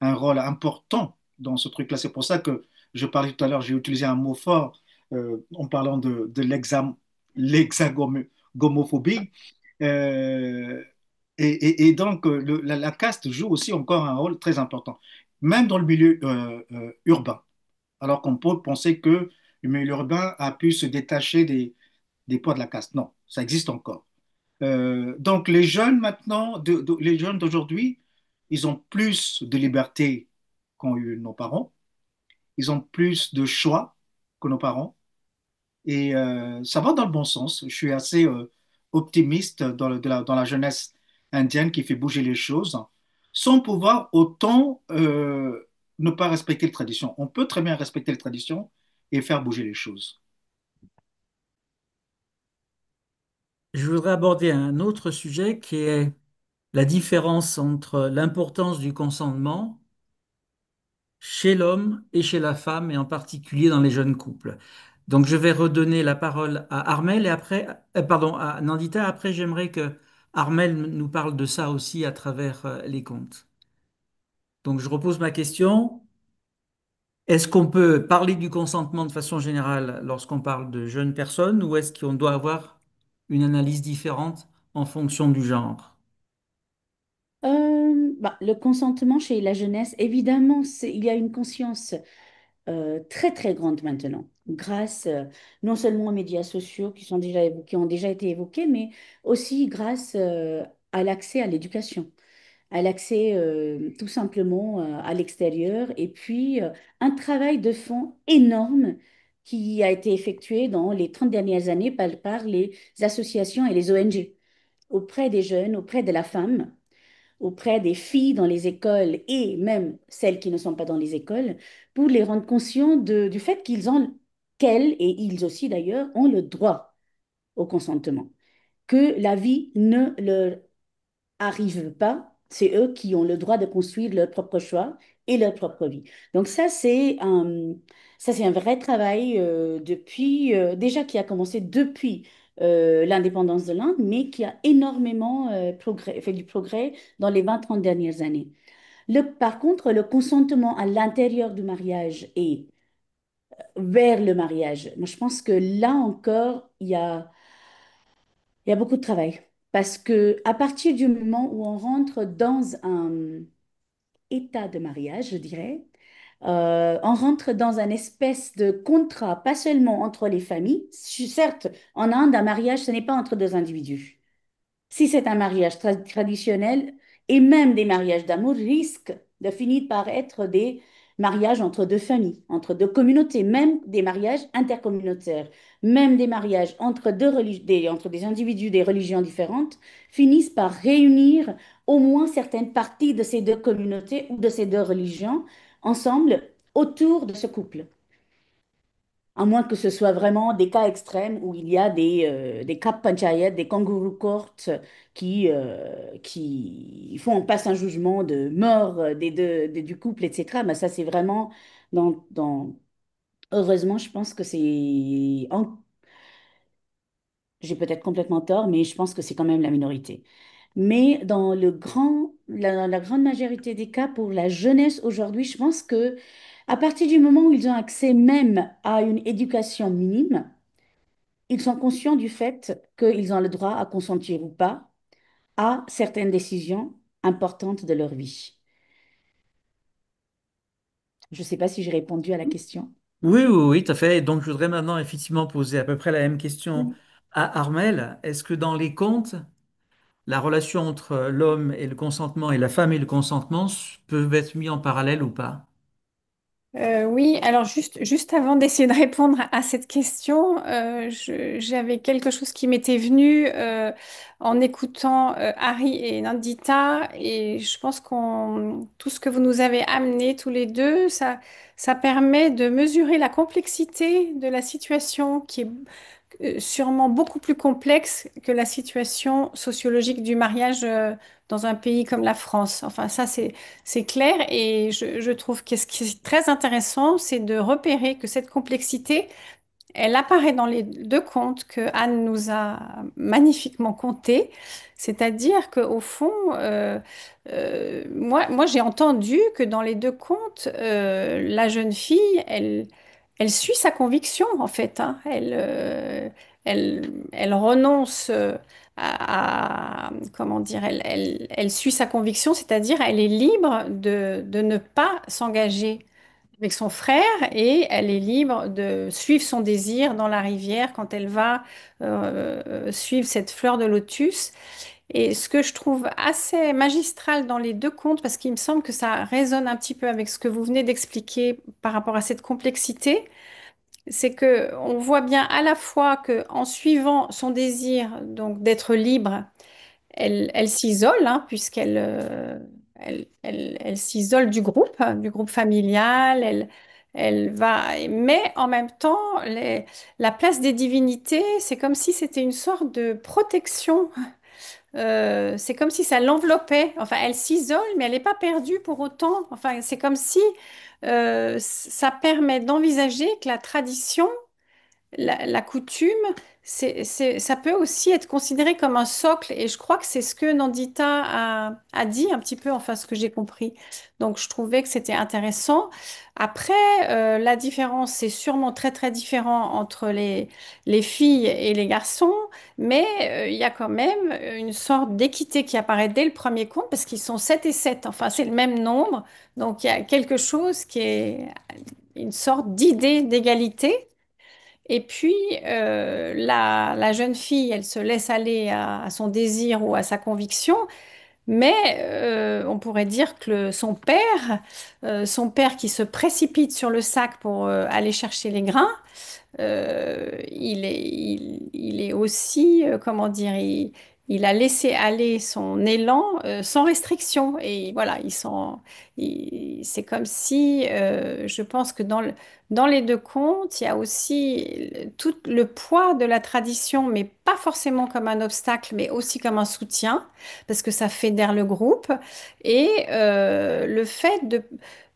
un rôle important dans ce truc-là. C'est pour ça que je parlais tout à l'heure, j'ai utilisé un mot fort en parlant de l'exagomophobie. Euh, et donc, la caste joue aussi encore un rôle très important, même dans le milieu urbain. Alors qu'on peut penser que le milieu urbain a pu se détacher des poids de la caste. Non, ça existe encore. Donc, les jeunes maintenant, les jeunes d'aujourd'hui, ils ont plus de liberté qu'ont eu nos parents. Ils ont plus de choix que nos parents. Et ça va dans le bon sens. Je suis assez optimiste dans la jeunesse indienne qui fait bouger les choses, sans pouvoir autant ne pas respecter les traditions. On peut très bien respecter les traditions et faire bouger les choses. Je voudrais aborder un autre sujet qui est la différence entre l'importance du consentement chez l'homme et chez la femme, et en particulier dans les jeunes couples. Donc, je vais redonner la parole à Armel et après, pardon, à Nandita. Après, j'aimerais que Armel nous parle de ça aussi à travers les contes. Donc, je repose ma question. Est-ce qu'on peut parler du consentement de façon générale lorsqu'on parle de jeunes personnes ou est-ce qu'on doit avoir une analyse différente en fonction du genre? Le consentement chez la jeunesse, évidemment, il y a une conscience très très grande maintenant, grâce non seulement aux médias sociaux qui ont déjà été évoqués, mais aussi grâce à l'accès à l'éducation, à l'accès tout simplement à l'extérieur, et puis un travail de fond énorme qui a été effectué dans les 30 dernières années par les associations et les ONG auprès des jeunes, auprès de la femme, auprès des filles dans les écoles et même celles qui ne sont pas dans les écoles, pour les rendre conscients du fait qu'elles, et ils aussi d'ailleurs, ont le droit au consentement, que la vie ne leur arrivent pas, c'est eux qui ont le droit de construire leur propre choix et leur propre vie. Donc ça, c'est un vrai travail déjà qui a commencé depuis l'indépendance de l'Inde, mais qui a énormément fait du progrès dans les 20-30 dernières années. Par contre, le consentement à l'intérieur du mariage et vers le mariage, moi, je pense que là encore, il y a beaucoup de travail. Parce que à partir du moment où on rentre dans un état de mariage, je dirais, on rentre dans un espèce de contrat, pas seulement entre les familles. Certes, en Inde, un mariage, ce n'est pas entre deux individus. Si c'est un mariage traditionnel, et même des mariages d'amour, risquent de finir par être des mariages entre deux familles, entre deux communautés, même des mariages intercommunautaires, même des mariages entre des individus des religions différentes, finissent par réunir au moins certaines parties de ces deux communautés ou de ces deux religions ensemble autour de ce couple. À moins que ce soit vraiment des cas extrêmes où il y a des cas panchayat, des kangourou courts qui font, on passe un jugement de mort du couple, etc. Mais ça, c'est vraiment heureusement, je pense que j'ai peut-être complètement tort, mais je pense que c'est quand même la minorité. Mais dans la grande majorité des cas, pour la jeunesse aujourd'hui, je pense que à partir du moment où ils ont accès même à une éducation minime, ils sont conscients du fait qu'ils ont le droit à consentir ou pas à certaines décisions importantes de leur vie. Je ne sais pas si j'ai répondu à la question. Oui, oui, oui, tout à fait. Et donc, je voudrais maintenant effectivement poser à peu près la même question Mm. à Armel. Est-ce que dans les contes, la relation entre l'homme et le consentement et la femme et le consentement peuvent être mis en parallèle ou pas? Oui, alors juste avant d'essayer de répondre à cette question, j'avais quelque chose qui m'était venu en écoutant Harry et Nandita, et je pense tout ce que vous nous avez amené tous les deux, ça permet de mesurer la complexité de la situation qui est sûrement beaucoup plus complexe que la situation sociologique du mariage dans un pays comme la France. Enfin, ça, c'est clair. Et je trouve que ce qui est très intéressant, c'est de repérer que cette complexité, elle apparaît dans les deux contes que Anne nous a magnifiquement contés. C'est-à-dire qu'au fond, moi j'ai entendu que dans les deux contes, la jeune fille, elle suit sa conviction, en fait, hein. Elle renonce comment dire, elle suit sa conviction, c'est-à-dire elle est libre de ne pas s'engager avec son frère et elle est libre de suivre son désir dans la rivière quand elle va suivre cette fleur de lotus. Et ce que je trouve assez magistral dans les deux contes, parce qu'il me semble que ça résonne un petit peu avec ce que vous venez d'expliquer par rapport à cette complexité, c'est que on voit bien à la fois que en suivant son désir donc d'être libre, elle s'isole, hein, puisqu'elle elle s'isole du groupe familial. Elle va, mais en même temps, la place des divinités, c'est comme si c'était une sorte de protection. C'est comme si ça l'enveloppait. Enfin, elle s'isole, mais elle n'est pas perdue pour autant. Enfin, c'est comme si ça permet d'envisager que la tradition la coutume, ça peut aussi être considéré comme un socle, et je crois que c'est ce que Nandita a dit un petit peu, enfin ce que j'ai compris. Donc je trouvais que c'était intéressant. Après, la différence, c'est sûrement très très différent entre les filles et les garçons, mais il y a quand même une sorte d'équité qui apparaît dès le premier conte, parce qu'ils sont 7 et 7, enfin c'est le même nombre, donc il y a quelque chose qui est une sorte d'idée d'égalité. Et puis, la jeune fille, elle se laisse aller à son désir ou à sa conviction, mais on pourrait dire que son père qui se précipite sur le sac pour aller chercher les grains, il est aussi, comment dire, il a laissé aller son élan sans restriction. Et voilà, c'est comme si, je pense que dans les deux contes, il y a aussi tout le poids de la tradition, mais pas forcément comme un obstacle, mais aussi comme un soutien, parce que ça fédère le groupe. Et le fait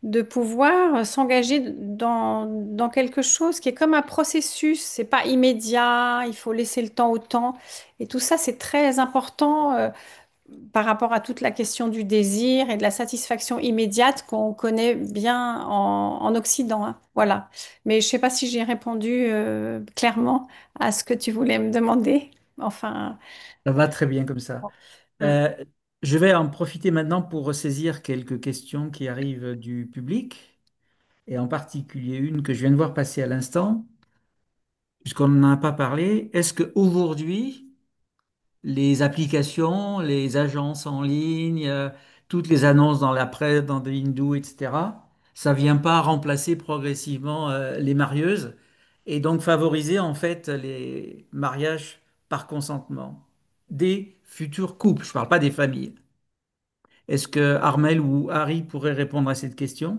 de pouvoir s'engager dans quelque chose qui est comme un processus, c'est pas immédiat, il faut laisser le temps au temps. Et tout ça, c'est très important par rapport à toute la question du désir et de la satisfaction immédiate qu'on connaît bien en Occident, hein. Voilà. Mais je sais pas si j'ai répondu clairement à ce que tu voulais me demander. Enfin, Ça va très bien comme ça. mm. Euh, je vais en profiter maintenant pour ressaisir quelques questions qui arrivent du public, et en particulier une que je viens de voir passer à l'instant, puisqu'on n'en a pas parlé. Est-ce qu'aujourd'hui, les applications, les agences en ligne, toutes les annonces dans la presse, dans des hindous, etc., ça vient pas remplacer progressivement les marieuses et donc favoriser en fait les mariages par consentement des futurs couples. Je parle pas des familles. Est-ce que Armel ou Harry pourraient répondre à cette question?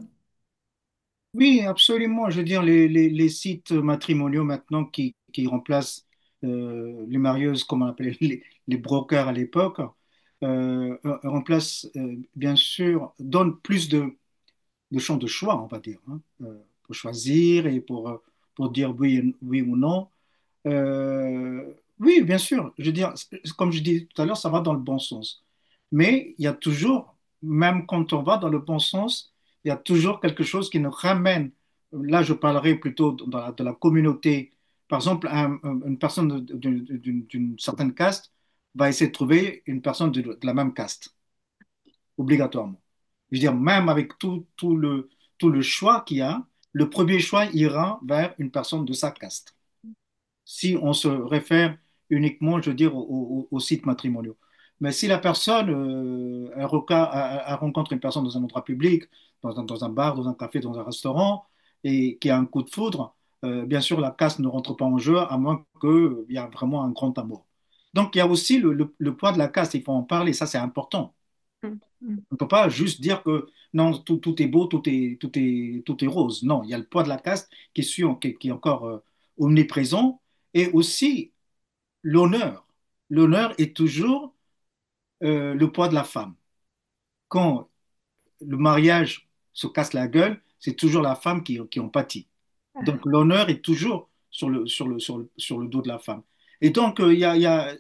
Oui, absolument. Je veux dire, les sites matrimoniaux maintenant qui remplacent les marieuses, comme on appelait les brokers à l'époque, remplacent, bien sûr, donnent plus de champs de choix, on va dire, hein, pour choisir et pour dire oui, oui ou non. Oui, bien sûr. Je veux dire, comme je dis tout à l'heure, ça va dans le bon sens. Mais il y a toujours, même quand on va dans le bon sens, il y a toujours quelque chose qui nous ramène. Là, je parlerai plutôt de la communauté. Par exemple, une personne d'une certaine caste va essayer de trouver une personne de la même caste, obligatoirement. Je veux dire, même avec tout le choix qu'il y a, le premier choix ira vers une personne de sa caste si on se réfère uniquement, je veux dire, aux sites matrimoniaux. Mais si la personne rencontre une personne dans un endroit public, dans un bar, dans un café, dans un restaurant, et qu'il y a un coup de foudre, bien sûr, la caste ne rentre pas en jeu à moins qu'il y a vraiment un grand amour. Donc, il y a aussi le poids de la caste, il faut en parler, ça c'est important. Mm. Mm. On ne peut pas juste dire que non, tout est beau, tout est rose. Non, il y a le poids de la caste qui est encore omniprésent et aussi l'honneur. L'honneur est toujours le poids de la femme. Quand le mariage se casse la gueule, c'est toujours la femme qui en pâtit. Donc l'honneur est toujours sur le dos de la femme. Et donc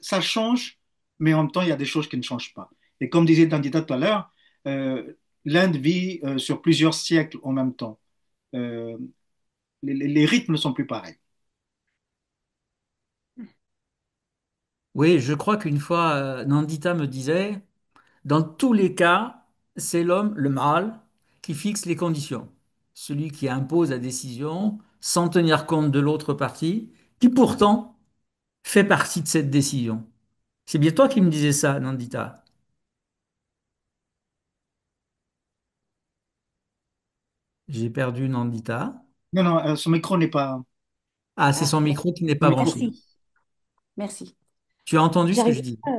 ça change, mais en même temps, il y a des choses qui ne changent pas. Et comme disait Dandita tout à l'heure, euh, l'Inde vit sur plusieurs siècles en même temps. Euh, les rythmes ne sont plus pareils. Oui, je crois qu'une fois, Nandita me disait, dans tous les cas, c'est l'homme, le mâle, qui fixe les conditions. Celui qui impose la décision sans tenir compte de l'autre partie, qui pourtant fait partie de cette décision. C'est bien toi qui me disais ça, Nandita. J'ai perdu Nandita. Non, non, son micro n'est pas. Ah, c'est Ah, son micro qui n'est Son pas micro. branché. merci, merci. Tu as entendu ce que je J'arrive dis? pas,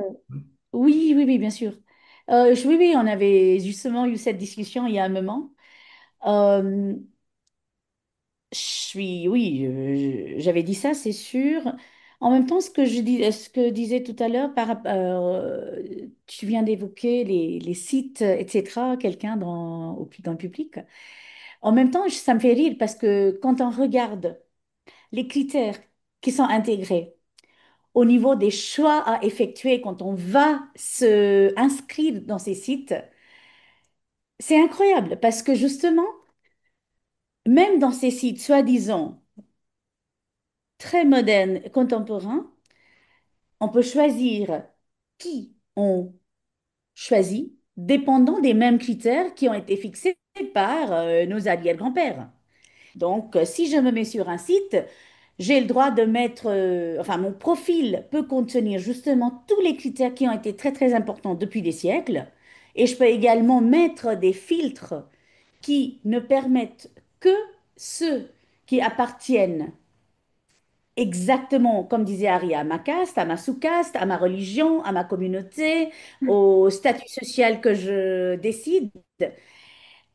oui, oui, oui, bien sûr. Oui, oui, on avait justement eu cette discussion il y a un moment. Euh, oui, j'avais dit ça, c'est sûr. En même temps, ce que disais tout à l'heure, tu viens d'évoquer les sites, etc., quelqu'un dans le public. En même temps, ça me fait rire parce que quand on regarde les critères qui sont intégrés au niveau des choix à effectuer quand on va se inscrire dans ces sites, c'est incroyable parce que justement, même dans ces sites soi-disant très modernes, contemporains, on peut choisir qui on choisit dépendant des mêmes critères qui ont été fixés par nos arrière-grands-pères. Donc, si je me mets sur un site, j'ai le droit de mettre, enfin, mon profil peut contenir justement tous les critères qui ont été très, très importants depuis des siècles. Et je peux également mettre des filtres qui ne permettent que ceux qui appartiennent exactement, comme disait Ari, à ma caste, à ma sous-caste, à ma religion, à ma communauté, au statut social que je décide.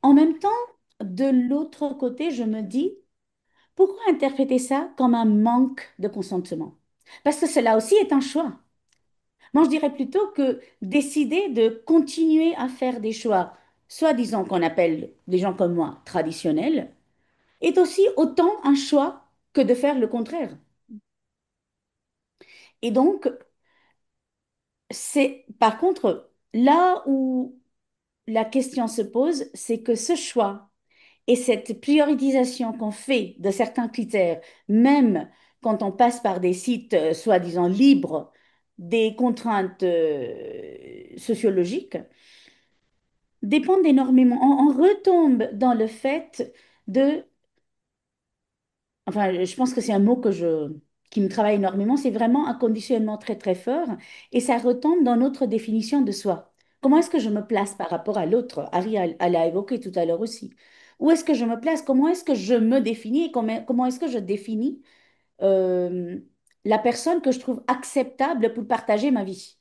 En même temps, de l'autre côté, je me dis, pourquoi interpréter ça comme un manque de consentement? Parce que cela aussi est un choix. Moi, je dirais plutôt que décider de continuer à faire des choix, soi-disant qu'on appelle des gens comme moi traditionnels, est aussi autant un choix que de faire le contraire. Et donc, c'est par contre là où la question se pose, c'est que ce choix et cette priorisation qu'on fait de certains critères, même quand on passe par des sites soi-disant libres des contraintes sociologiques, dépendent énormément. On retombe dans le fait de, enfin, je pense que c'est un mot qui me travaille énormément, c'est vraiment un conditionnement très très fort et ça retombe dans notre définition de soi. Comment est-ce que je me place par rapport à l'autre? Ari l'a évoqué tout à l'heure aussi. Où est-ce que je me place? Comment est-ce que je me définis et comment est-ce que je définis euh, la personne que je trouve acceptable pour partager ma vie?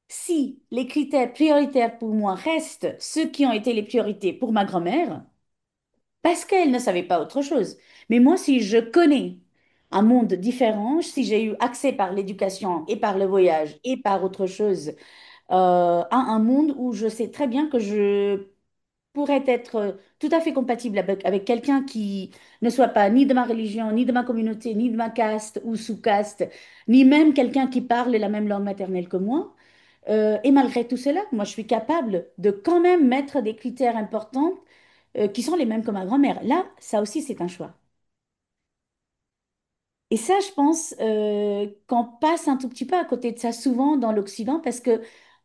Si les critères prioritaires pour moi restent ceux qui ont été les priorités pour ma grand-mère, parce qu'elle ne savait pas autre chose. Mais moi, si je connais un monde différent, si j'ai eu accès par l'éducation et par le voyage et par autre chose à un monde où je sais très bien que je pourrais être tout à fait compatible avec quelqu'un qui ne soit pas ni de ma religion, ni de ma communauté, ni de ma caste ou sous-caste, ni même quelqu'un qui parle la même langue maternelle que moi. Et malgré tout cela, moi, je suis capable de quand même mettre des critères importants qui sont les mêmes que ma grand-mère. Là, ça aussi, c'est un choix. Et ça, je pense qu'on passe un tout petit peu à côté de ça souvent dans l'Occident parce que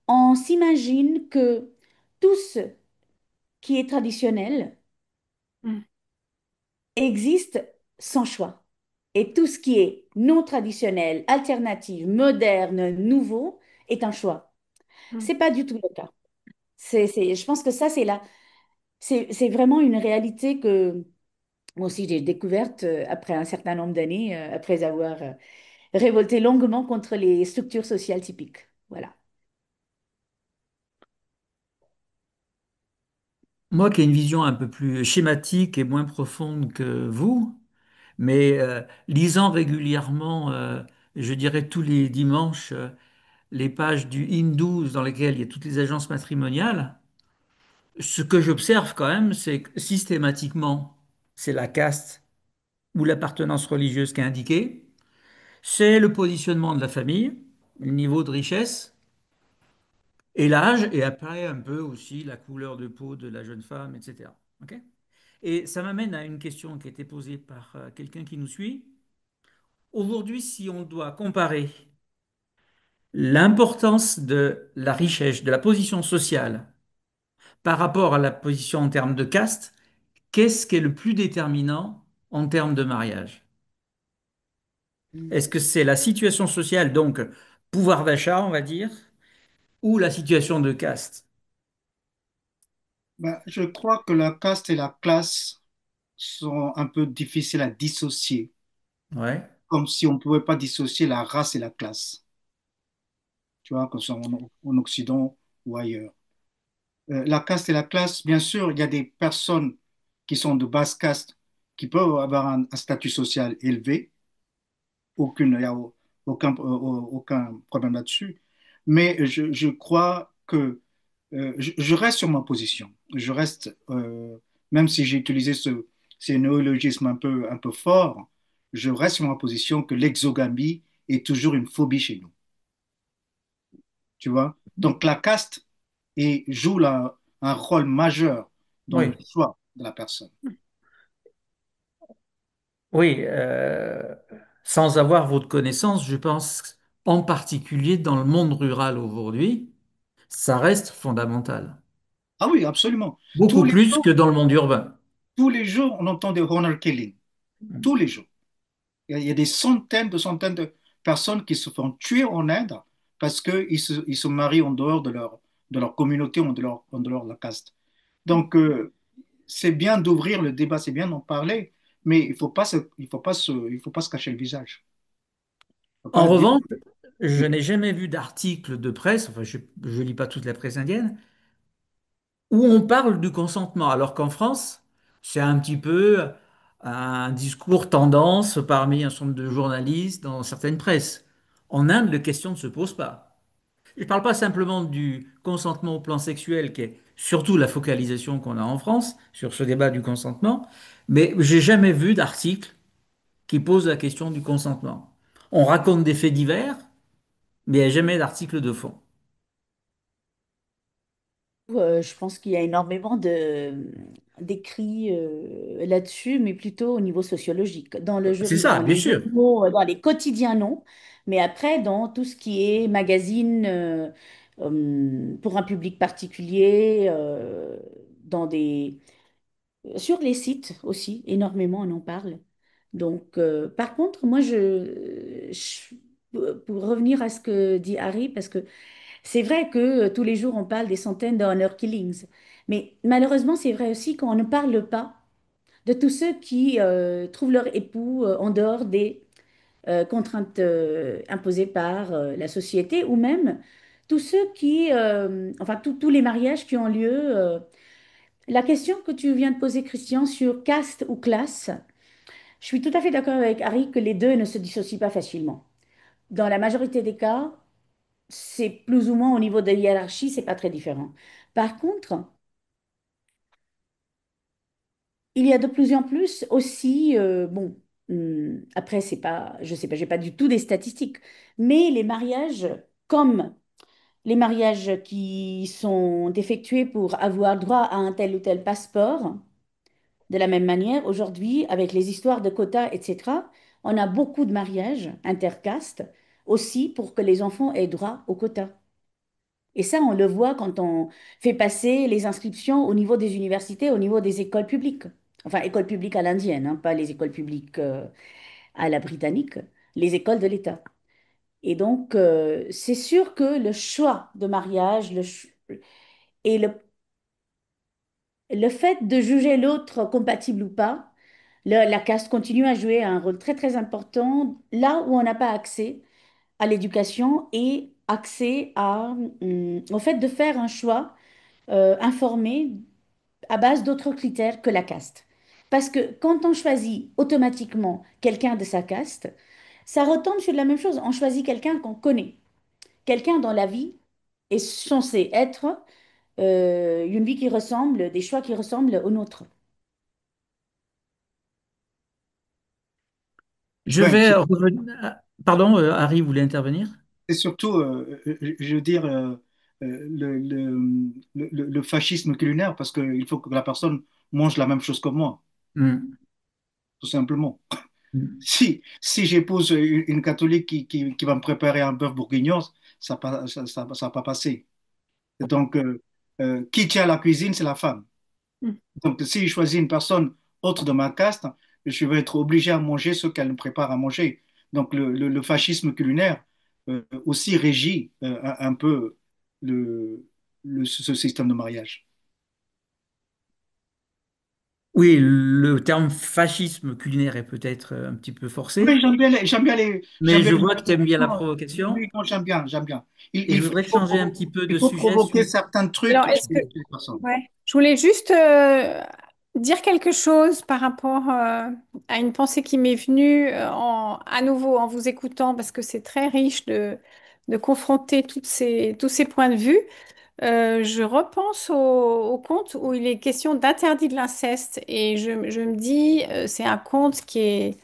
on s'imagine que tout ce qui est traditionnel Mm. existe sans choix. Et tout ce qui est non traditionnel, alternatif, moderne, nouveau est un choix. Mm. C'est pas du tout le cas. Je pense que ça, c'est vraiment une réalité Moi aussi, j'ai découvert, après un certain nombre d'années, après avoir révolté longuement contre les structures sociales typiques. Voilà. Moi qui ai une vision un peu plus schématique et moins profonde que vous, mais lisant régulièrement, je dirais tous les dimanches, les pages du Hindou dans lesquelles il y a toutes les agences matrimoniales, ce que j'observe quand même, c'est que systématiquement, c'est la caste ou l'appartenance religieuse qui est indiquée, c'est le positionnement de la famille, le niveau de richesse et l'âge, et après un peu aussi la couleur de peau de la jeune femme, etc. Ok. Et ça m'amène à une question qui a été posée par quelqu'un qui nous suit. Aujourd'hui, si on doit comparer l'importance de la richesse, de la position sociale par rapport à la position en termes de caste, qu'est-ce qui est le plus déterminant en termes de mariage? Est-ce que c'est la situation sociale, donc pouvoir d'achat, on va dire, ou la situation de caste? Ben, je crois que la caste et la classe sont un peu difficiles à dissocier, Ouais. comme si on ne pouvait pas dissocier la race et la classe, tu vois, que ce soit en Occident ou ailleurs. La caste et la classe, bien sûr, il y a des personnes qui sont de basse caste qui peuvent avoir un statut social élevé, il n'y a aucun problème là-dessus, mais je crois que je reste sur ma position. Je reste, même si j'ai utilisé ces néologismes un peu forts, je reste sur ma position que l'exogamie est toujours une phobie chez nous. Tu vois? Donc la caste joue un rôle majeur dans le Oui, choix de la personne. oui. Sans avoir votre connaissance, je pense en particulier dans le monde rural aujourd'hui, ça reste fondamental. Ah oui, absolument. Beaucoup Tous les plus que jours, dans le monde urbain. tous les jours, on entend des honor killings. Tous les jours. Il y a des centaines de personnes qui se font tuer en Inde parce ils se marient en dehors de leur communauté, en dehors de la caste. Donc, c'est bien d'ouvrir le débat, c'est bien d'en parler, mais il faut pas se cacher le visage. Il faut En pas dire, revanche, je oui. n'ai jamais vu d'article de presse, enfin je ne lis pas toute la presse indienne, où on parle du consentement, alors qu'en France, c'est un petit peu un discours tendance parmi un certain nombre de journalistes dans certaines presses. En Inde, la question ne se pose pas. Je ne parle pas simplement du consentement au plan sexuel, qui est surtout la focalisation qu'on a en France sur ce débat du consentement, mais j'ai jamais vu d'article qui pose la question du consentement. On raconte des faits divers, mais il n'y a jamais d'article de fond. Je pense qu'il y a énormément d'écrits là-dessus, mais plutôt au niveau sociologique. C'est ça, Dans bien les sûr. journaux, dans les quotidiens, non. Mais après, dans tout ce qui est magazine pour un public particulier, sur les sites aussi, énormément on en parle. Donc, par contre, pour revenir à ce que dit Harry, parce que c'est vrai que tous les jours on parle des centaines de honor killings, mais malheureusement c'est vrai aussi qu'on ne parle pas de tous ceux qui trouvent leur époux en dehors des contraintes imposées par la société ou même tous ceux enfin tous les mariages qui ont lieu. La question que tu viens de poser, Christian, sur caste ou classe, je suis tout à fait d'accord avec Harry que les deux ne se dissocient pas facilement. Dans la majorité des cas, c'est plus ou moins au niveau de la hiérarchie, c'est pas très différent. Par contre, il y a de plus en plus aussi, bon, après c'est pas, je sais pas, j'ai pas du tout des statistiques, mais les mariages, comme les mariages qui sont effectués pour avoir droit à un tel ou tel passeport, de la même manière, aujourd'hui, avec les histoires de quotas, etc., on a beaucoup de mariages intercastes aussi pour que les enfants aient droit aux quotas. Et ça, on le voit quand on fait passer les inscriptions au niveau des universités, au niveau des écoles publiques. Enfin, écoles publiques à l'indienne, hein, pas les écoles publiques à la britannique, les écoles de l'État. Et donc, c'est sûr que le choix de mariage et le fait de juger l'autre compatible ou pas, La caste continue à jouer un rôle très très important là où on n'a pas accès à l'éducation et accès au fait de faire un choix informé à base d'autres critères que la caste. Parce que quand on choisit automatiquement quelqu'un de sa caste, ça retombe sur la même chose. On choisit quelqu'un qu'on connaît, quelqu'un dans la vie est censé être une vie qui ressemble, des choix qui ressemblent aux nôtres. Je Ben, vais revenir. Pardon, Harry voulait intervenir? c'est surtout, je veux dire, le fascisme culinaire, parce qu'il faut que la personne mange la même chose que moi, Hmm. tout simplement. Hmm. Si j'épouse une catholique qui va me préparer un bœuf bourguignon, ça va pas passer. Donc, qui tient la cuisine, c'est la femme. Donc, si je choisis une personne autre de ma caste, je vais être obligé à manger ce qu'elle me prépare à manger. Donc, le fascisme culinaire aussi régit un peu le, ce système de mariage. Oui, le terme fascisme culinaire est peut-être un petit peu Mais forcé, j'aime mais bien je les vois que tu aimes bien la provocations. provocation Oui, non, j'aime bien. et je voudrais changer un petit peu Il de faut sujet provoquer sur. certains trucs Alors, est-ce que... chez les personnes. Ouais. Je voulais juste dire quelque chose par rapport à une pensée qui m'est venue à nouveau en vous écoutant, parce que c'est très riche de confronter tous ces points de vue. Je repense au conte où il est question d'interdit de l'inceste et je me dis, c'est un conte qui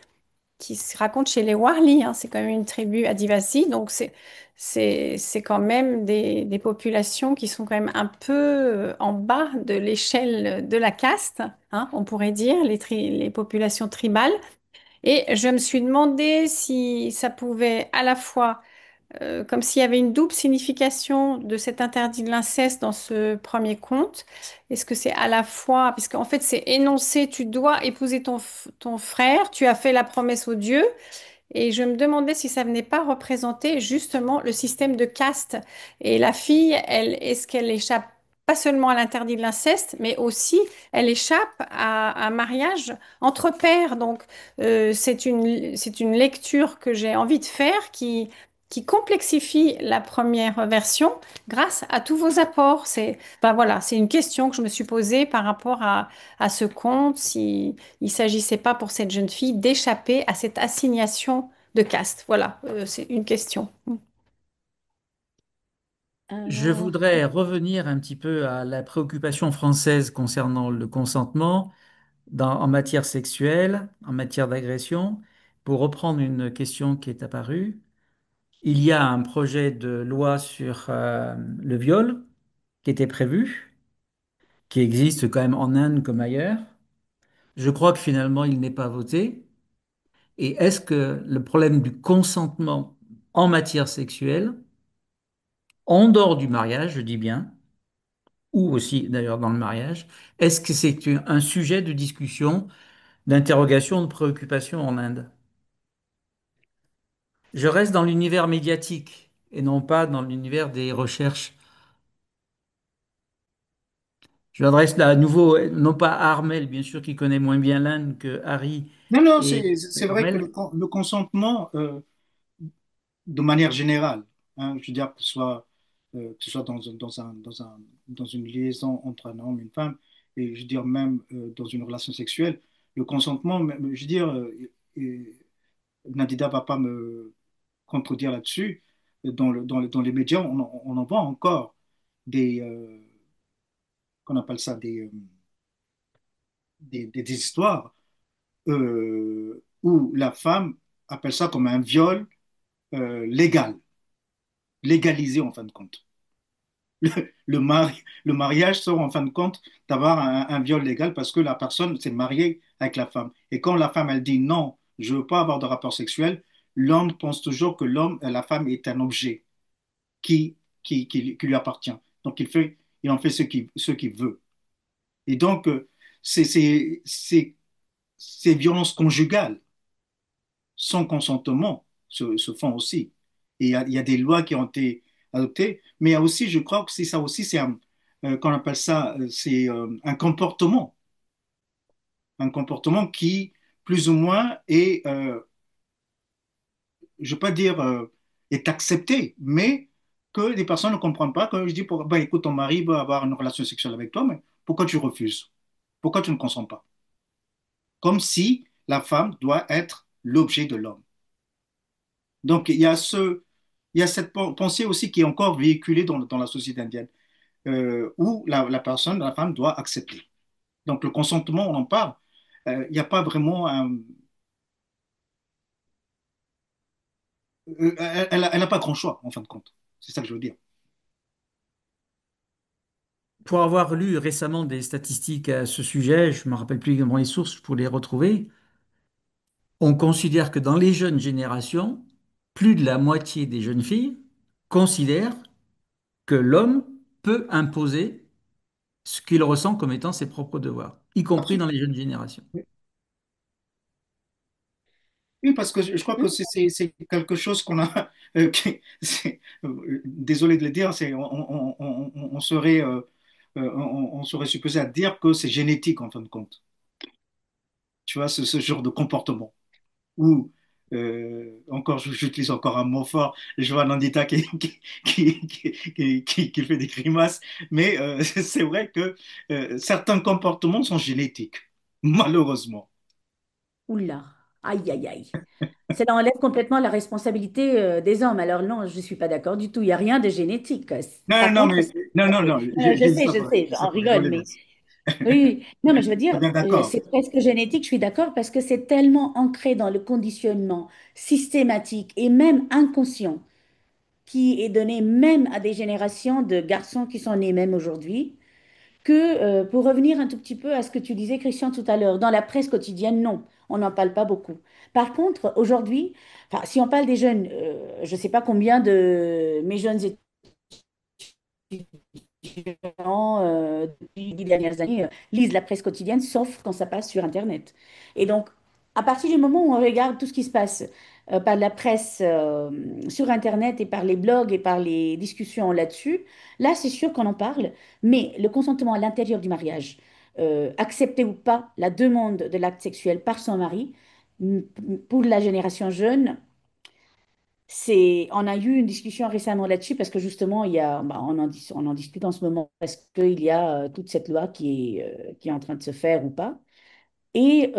se raconte chez les Warli, hein, c'est quand même une tribu adivasi, donc c'est quand même des populations qui sont quand même un peu en bas de l'échelle de la caste, hein, on pourrait dire, les populations tribales. Et je me suis demandé si ça pouvait à la fois comme s'il y avait une double signification de cet interdit de l'inceste dans ce premier conte. Est-ce que c'est à la fois, puisqu'en fait c'est énoncé, tu dois épouser ton frère, tu as fait la promesse au Dieu, et je me demandais si ça venait pas représenter justement le système de caste. Et la fille, elle, est-ce qu'elle échappe pas seulement à l'interdit de l'inceste, mais aussi elle échappe à un mariage entre pairs. Donc c'est une lecture que j'ai envie de faire qui complexifie la première version grâce à tous vos apports. Ben voilà, c'est une question que je me suis posée par rapport à ce conte, si il s'agissait pas pour cette jeune fille d'échapper à cette assignation de caste. Voilà, c'est une question. Je Euh, voudrais revenir un petit peu à la préoccupation française concernant le consentement en matière sexuelle, en matière d'agression. Pour reprendre une question qui est apparue, il y a un projet de loi sur le viol qui était prévu, qui existe quand même en Inde comme ailleurs. Je crois que finalement, il n'est pas voté. Et est-ce que le problème du consentement en matière sexuelle, en dehors du mariage, je dis bien, ou aussi d'ailleurs dans le mariage, est-ce que c'est un sujet de discussion, d'interrogation, de préoccupation en Inde? Je reste dans l'univers médiatique et non pas dans l'univers des recherches. Je m'adresse là à nouveau, non pas à Armel, bien sûr, qui connaît moins bien l'Inde que Harry Non, non, et c'est vrai que Armel. le consentement, de manière générale, hein, je veux dire que ce soit dans une liaison entre un homme et une femme, et je veux dire même dans une relation sexuelle, le consentement, je veux dire, Nadida va pas me contredire là-dessus, dans les médias, on en voit encore des, qu'on appelle ça, des histoires où la femme appelle ça comme un viol légal, légalisé en fin de compte. Le mariage sort en fin de compte d'avoir un viol légal parce que la personne s'est mariée avec la femme. Et quand la femme, elle dit non, je ne veux pas avoir de rapport sexuel, l'homme pense toujours que la femme est un objet qui lui appartient. Donc il en fait ce qu'il veut. Et donc, ces violences conjugales sans consentement se font aussi. Et il y a des lois qui ont été adoptées, mais il y a aussi, je crois que c'est ça aussi, c'est qu'on appelle ça, c'est un comportement plus ou moins est, je ne veux pas dire est accepté, mais que les personnes ne comprennent pas. Que je dis, bah, écoute, ton mari veut avoir une relation sexuelle avec toi, mais pourquoi tu refuses? Pourquoi tu ne consens pas? Comme si la femme doit être l'objet de l'homme. Donc, il y a cette pensée aussi qui est encore véhiculée dans la société indienne, où la personne, la femme, doit accepter. Donc, le consentement, on en parle. Il n'y a pas vraiment elle n'a pas grand choix, en fin de compte. C'est ça que je veux dire. Pour avoir lu récemment des statistiques à ce sujet, je ne me rappelle plus exactement les sources pour les retrouver, on considère que dans les jeunes générations, plus de la moitié des jeunes filles considèrent que l'homme peut imposer ce qu'il ressent comme étant ses propres devoirs, y compris dans Absolument. les jeunes générations. Oui, parce que je crois que Hmm. c'est quelque chose qu'on a. Désolé de le dire, on serait, on serait supposé à dire que c'est génétique en fin de compte. Tu vois, ce genre de comportement. Ou, encore, j'utilise encore un mot fort, je vois Nandita qui fait des grimaces, mais c'est vrai que certains comportements sont génétiques, malheureusement. Oula, aïe, aïe, aïe. Cela enlève complètement la responsabilité des hommes. Alors non, je ne suis pas d'accord du tout. Il n'y a rien de génétique. Non, Par non, contre, mais non, non, non, je sais, j'ai dit ça j'en pour rigole, rigoler, mais mais oui, oui. Non, mais je veux c'est dire, bien d'accord. c'est presque génétique, je suis d'accord, parce que c'est tellement ancré dans le conditionnement systématique et même inconscient qui est donné même à des générations de garçons qui sont nés même aujourd'hui, que pour revenir un tout petit peu à ce que tu disais, Christian, tout à l'heure, dans la presse quotidienne, non, on n'en parle pas beaucoup. Par contre, aujourd'hui, enfin, si on parle des jeunes, je ne sais pas combien de mes jeunes étudiants depuis les 10 dernières années lisent la presse quotidienne, sauf quand ça passe sur Internet. Et donc, à partir du moment où on regarde tout ce qui se passe par la presse sur Internet et par les blogs et par les discussions là-dessus, là, c'est sûr qu'on en parle, mais le consentement à l'intérieur du mariage, accepter ou pas la demande de l'acte sexuel par son mari, pour la génération jeune, on a eu une discussion récemment là-dessus parce que justement, bah, on en discute en ce moment parce qu'il y a toute cette loi qui est en train de se faire ou pas. Et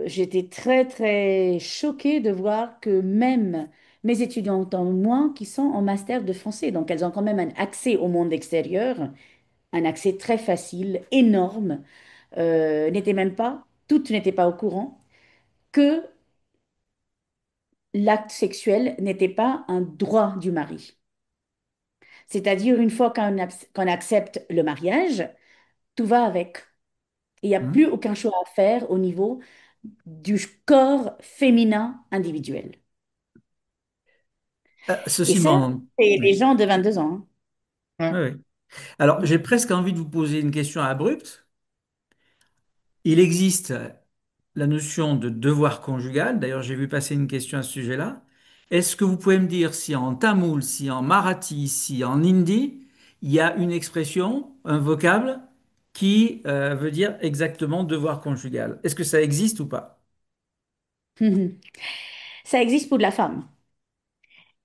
j'étais très, très choquée de voir que même mes étudiantes en moins qui sont en master de français, donc elles ont quand même un accès au monde extérieur, un accès très facile, énorme, toutes n'étaient pas au courant que l'acte sexuel n'était pas un droit du mari. C'est-à-dire, une fois qu'on accepte le mariage, tout va avec. Il n'y a Hein. plus aucun choix à faire au niveau du corps féminin individuel. Et Ceci ça, m'en... c'est les Oui, gens de 22 ans. Hein. Ouais. oui, oui. Alors, j'ai presque envie de vous poser une question abrupte. Il existe la notion de devoir conjugal. D'ailleurs, j'ai vu passer une question à ce sujet-là. Est-ce que vous pouvez me dire si en tamoul, si en marathi, si en hindi, il y a une expression, un vocable qui veut dire exactement devoir conjugal? Est-ce que ça existe ou pas? Ça existe pour la femme.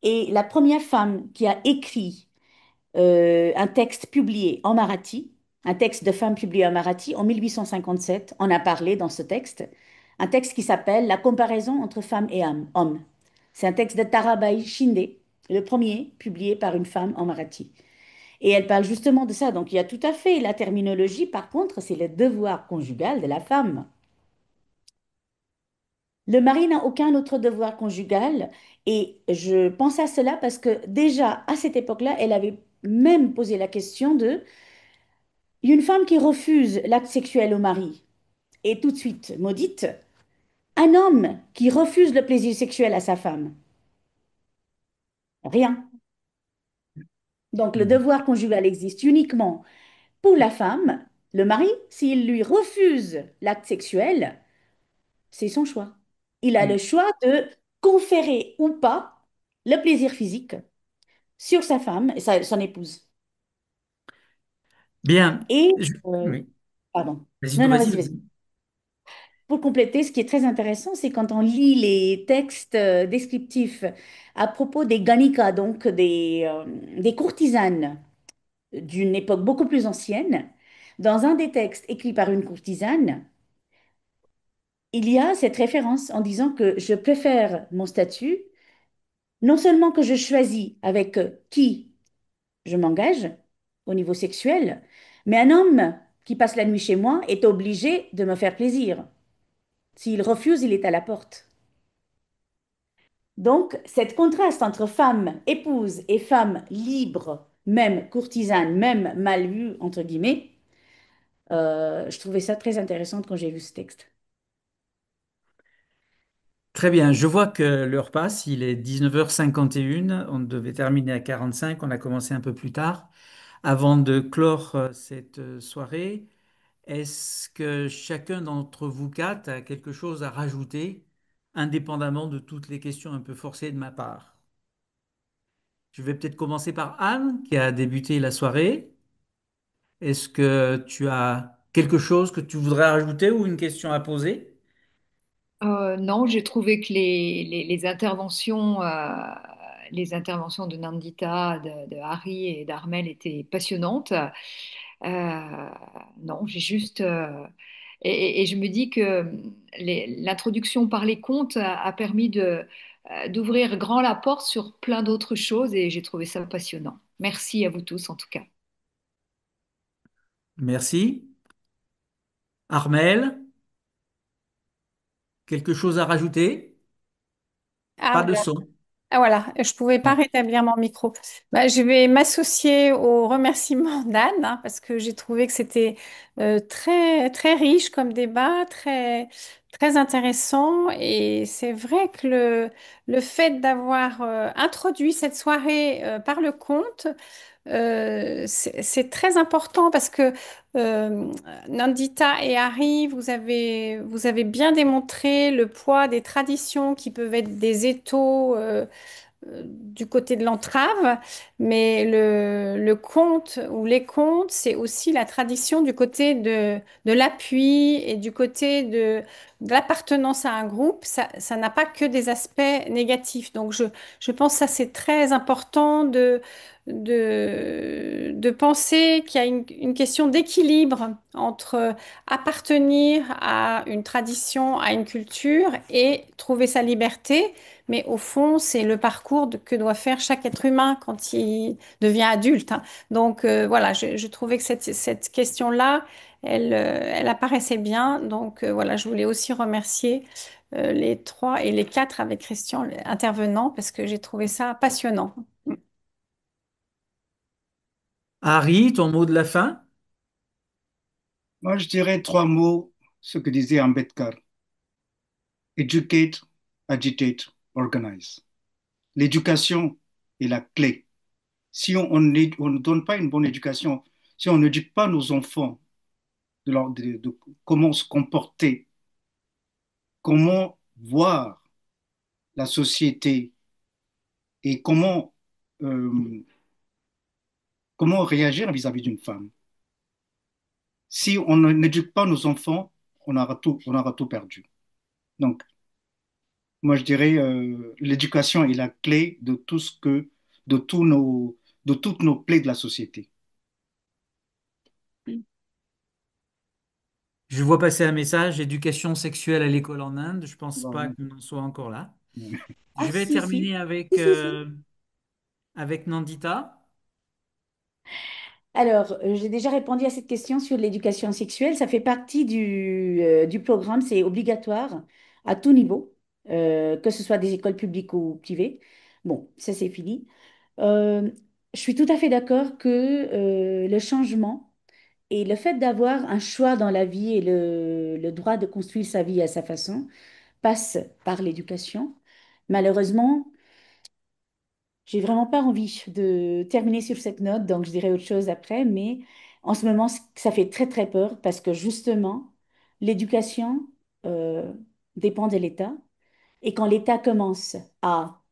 Et la première femme qui a écrit un texte publié en marathi, un texte de femme publié en marathi en 1857, on a parlé dans ce texte, un texte qui s'appelle La comparaison entre femmes et hommes. C'est un texte de Tarabai Shinde, le premier publié par une femme en marathi. Et elle parle justement de ça. Donc il y a tout à fait la terminologie, par contre, c'est le devoir conjugal de la femme. Le mari n'a aucun autre devoir conjugal et je pense à cela parce que déjà à cette époque-là, elle avait même posé la question de une femme qui refuse l'acte sexuel au mari est tout de suite maudite. Un homme qui refuse le plaisir sexuel à sa femme, rien. Donc le Hmm. devoir conjugal existe uniquement pour la femme. Le mari, s'il lui refuse l'acte sexuel, c'est son choix. Il a le Mm. choix de conférer ou pas le plaisir physique sur sa femme, et son épouse. Bien. Et, Je- euh, Oui. pardon. Vas-y, Non, non, vas-y, vas-y, vas-y. vas-y. pour compléter, ce qui est très intéressant, c'est quand on lit les textes descriptifs à propos des Ganika, donc des courtisanes d'une époque beaucoup plus ancienne, dans un des textes écrits par une courtisane, il y a cette référence en disant que je préfère mon statut, non seulement que je choisis avec qui je m'engage au niveau sexuel, mais un homme qui passe la nuit chez moi est obligé de me faire plaisir. S'il refuse, il est à la porte. Donc, cet contraste entre femme épouse et femme libre, même courtisane, même mal vue, entre guillemets, je trouvais ça très intéressant quand j'ai vu ce texte. Très bien, je vois que l'heure passe, il est 19h51, on devait terminer à 45, on a commencé un peu plus tard. Avant de clore cette soirée, est-ce que chacun d'entre vous quatre a quelque chose à rajouter, indépendamment de toutes les questions un peu forcées de ma part? Je vais peut-être commencer par Anne, qui a débuté la soirée. Est-ce que tu as quelque chose que tu voudrais rajouter ou une question à poser? Non, j'ai trouvé que les interventions de Nandita, de Harry et d'Armel étaient passionnantes. Non, j'ai juste et je me dis que l'introduction par les contes a permis d'ouvrir grand la porte sur plein d'autres choses et j'ai trouvé ça passionnant. Merci à vous tous en tout cas. Merci. Armel, quelque chose à rajouter? Ah, Pas de son. ah, voilà, je pouvais pas rétablir mon micro. Bah, je vais m'associer au remerciement d'Anne, hein, parce que j'ai trouvé que c'était très, très riche comme débat, très, très intéressant. Et c'est vrai que le fait d'avoir introduit cette soirée par le conte, c'est très important parce que euh, Nandita et Harry, vous avez bien démontré le poids des traditions qui peuvent être des étaux. Du côté de l'entrave, mais le conte ou les contes, c'est aussi la tradition du côté de l'appui et du côté de l'appartenance à un groupe. Ça n'a pas que des aspects négatifs. Donc, je pense que ça, c'est très important de penser qu'il y a une question d'équilibre entre appartenir à une tradition, à une culture et trouver sa liberté. Mais au fond, c'est le parcours que doit faire chaque être humain quand il devient adulte, hein. Donc voilà, je trouvais que cette question-là, elle apparaissait bien. Donc voilà, je voulais aussi remercier les trois et les quatre avec Christian intervenants parce que j'ai trouvé ça passionnant. Harry, ton mot de la fin? Moi, je dirais trois mots, ce que disait Ambedkar. Educate, agitate, organize. L'éducation est la clé. Si on ne donne pas une bonne éducation, si on n'éduque pas nos enfants de comment se comporter, comment voir la société et euh, comment réagir vis-à-vis d'une femme. Si on n'éduque pas nos enfants, on aura tout perdu. Donc, moi, je dirais, l'éducation est la clé de tout de de toutes nos plaies de la société. Je vois passer un message, éducation sexuelle à l'école en Inde. Je pense pas Bon, qu'on en soit encore là. Ah Je vais si, terminer si. Si, si, si. avec Nandita. Alors, j'ai déjà répondu à cette question sur l'éducation sexuelle. Ça fait partie du programme, c'est obligatoire à tout niveau, que ce soit des écoles publiques ou privées. Bon, ça c'est fini. Euh, je suis tout à fait d'accord que le changement et le fait d'avoir un choix dans la vie et le droit de construire sa vie à sa façon passe par l'éducation. Malheureusement, j'ai vraiment pas envie de terminer sur cette note, donc je dirai autre chose après, mais en ce moment, ça fait très très peur parce que justement, l'éducation euh, dépend de l'État et quand l'État commence à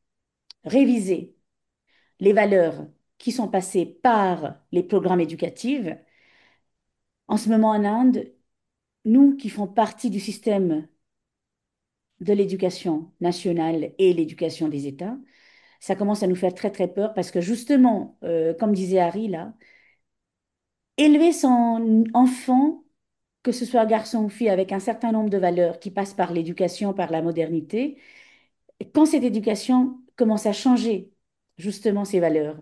réviser les valeurs qui sont passées par les programmes éducatifs, en ce moment en Inde, nous qui font partie du système de l'éducation nationale et l'éducation des États, ça commence à nous faire très, très peur parce que justement, comme disait Harry là, élever son enfant, que ce soit garçon ou fille, avec un certain nombre de valeurs qui passent par l'éducation, par la modernité, quand cette éducation commence à changer justement ces valeurs,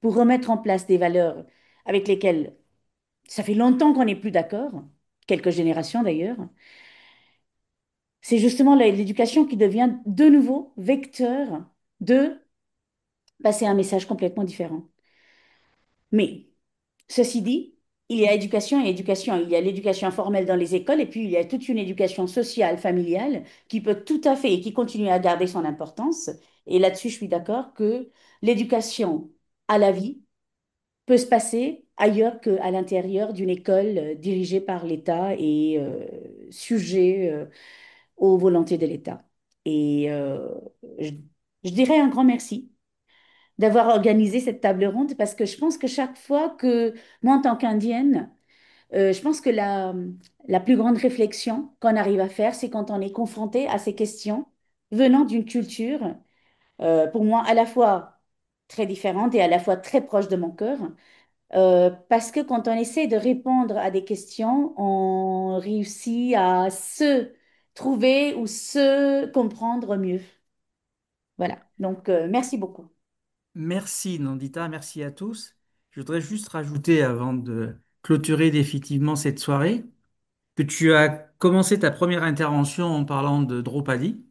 pour remettre en place des valeurs avec lesquelles ça fait longtemps qu'on n'est plus d'accord, quelques générations d'ailleurs, c'est justement l'éducation qui devient de nouveau vecteur de passer un message complètement différent. Mais ceci dit, il y a éducation et éducation. Il y a l'éducation formelle dans les écoles et puis il y a toute une éducation sociale, familiale, qui peut tout à fait et qui continue à garder son importance. Et là-dessus, je suis d'accord que l'éducation à la vie peut se passer ailleurs qu'à l'intérieur d'une école dirigée par l'État et sujet aux volontés de l'État. Et je, je dirais un grand merci d'avoir organisé cette table ronde parce que je pense que chaque fois que moi, en tant qu'Indienne, je pense que la plus grande réflexion qu'on arrive à faire, c'est quand on est confronté à ces questions venant d'une culture, pour moi, à la fois très différente et à la fois très proche de mon cœur. Parce que quand on essaie de répondre à des questions, on réussit à se trouver ou se comprendre mieux. Voilà. Donc, merci beaucoup. Merci Nandita, merci à tous. Je voudrais juste rajouter avant de clôturer définitivement cette soirée que tu as commencé ta première intervention en parlant de Draupadi,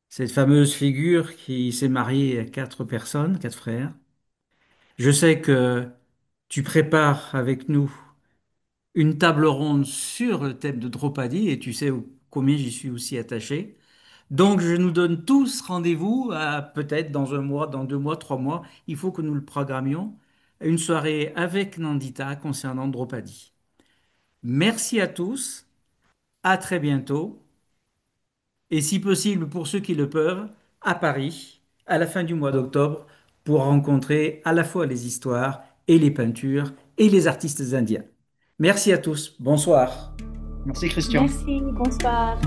cette fameuse figure qui s'est mariée à quatre personnes, quatre frères. Je sais que tu prépares avec nous une table ronde sur le thème de Draupadi et tu sais combien j'y suis aussi attaché. Donc, je nous donne tous rendez-vous à peut-être dans un mois, dans 2 mois, 3 mois. Il faut que nous le programmions. Une soirée avec Nandita concernant Draupadi. Merci à tous. À très bientôt. Et si possible, pour ceux qui le peuvent, à Paris, à la fin du mois d'octobre, pour rencontrer à la fois les histoires et les peintures et les artistes indiens. Merci à tous. Bonsoir. Merci Christian. Merci, bonsoir.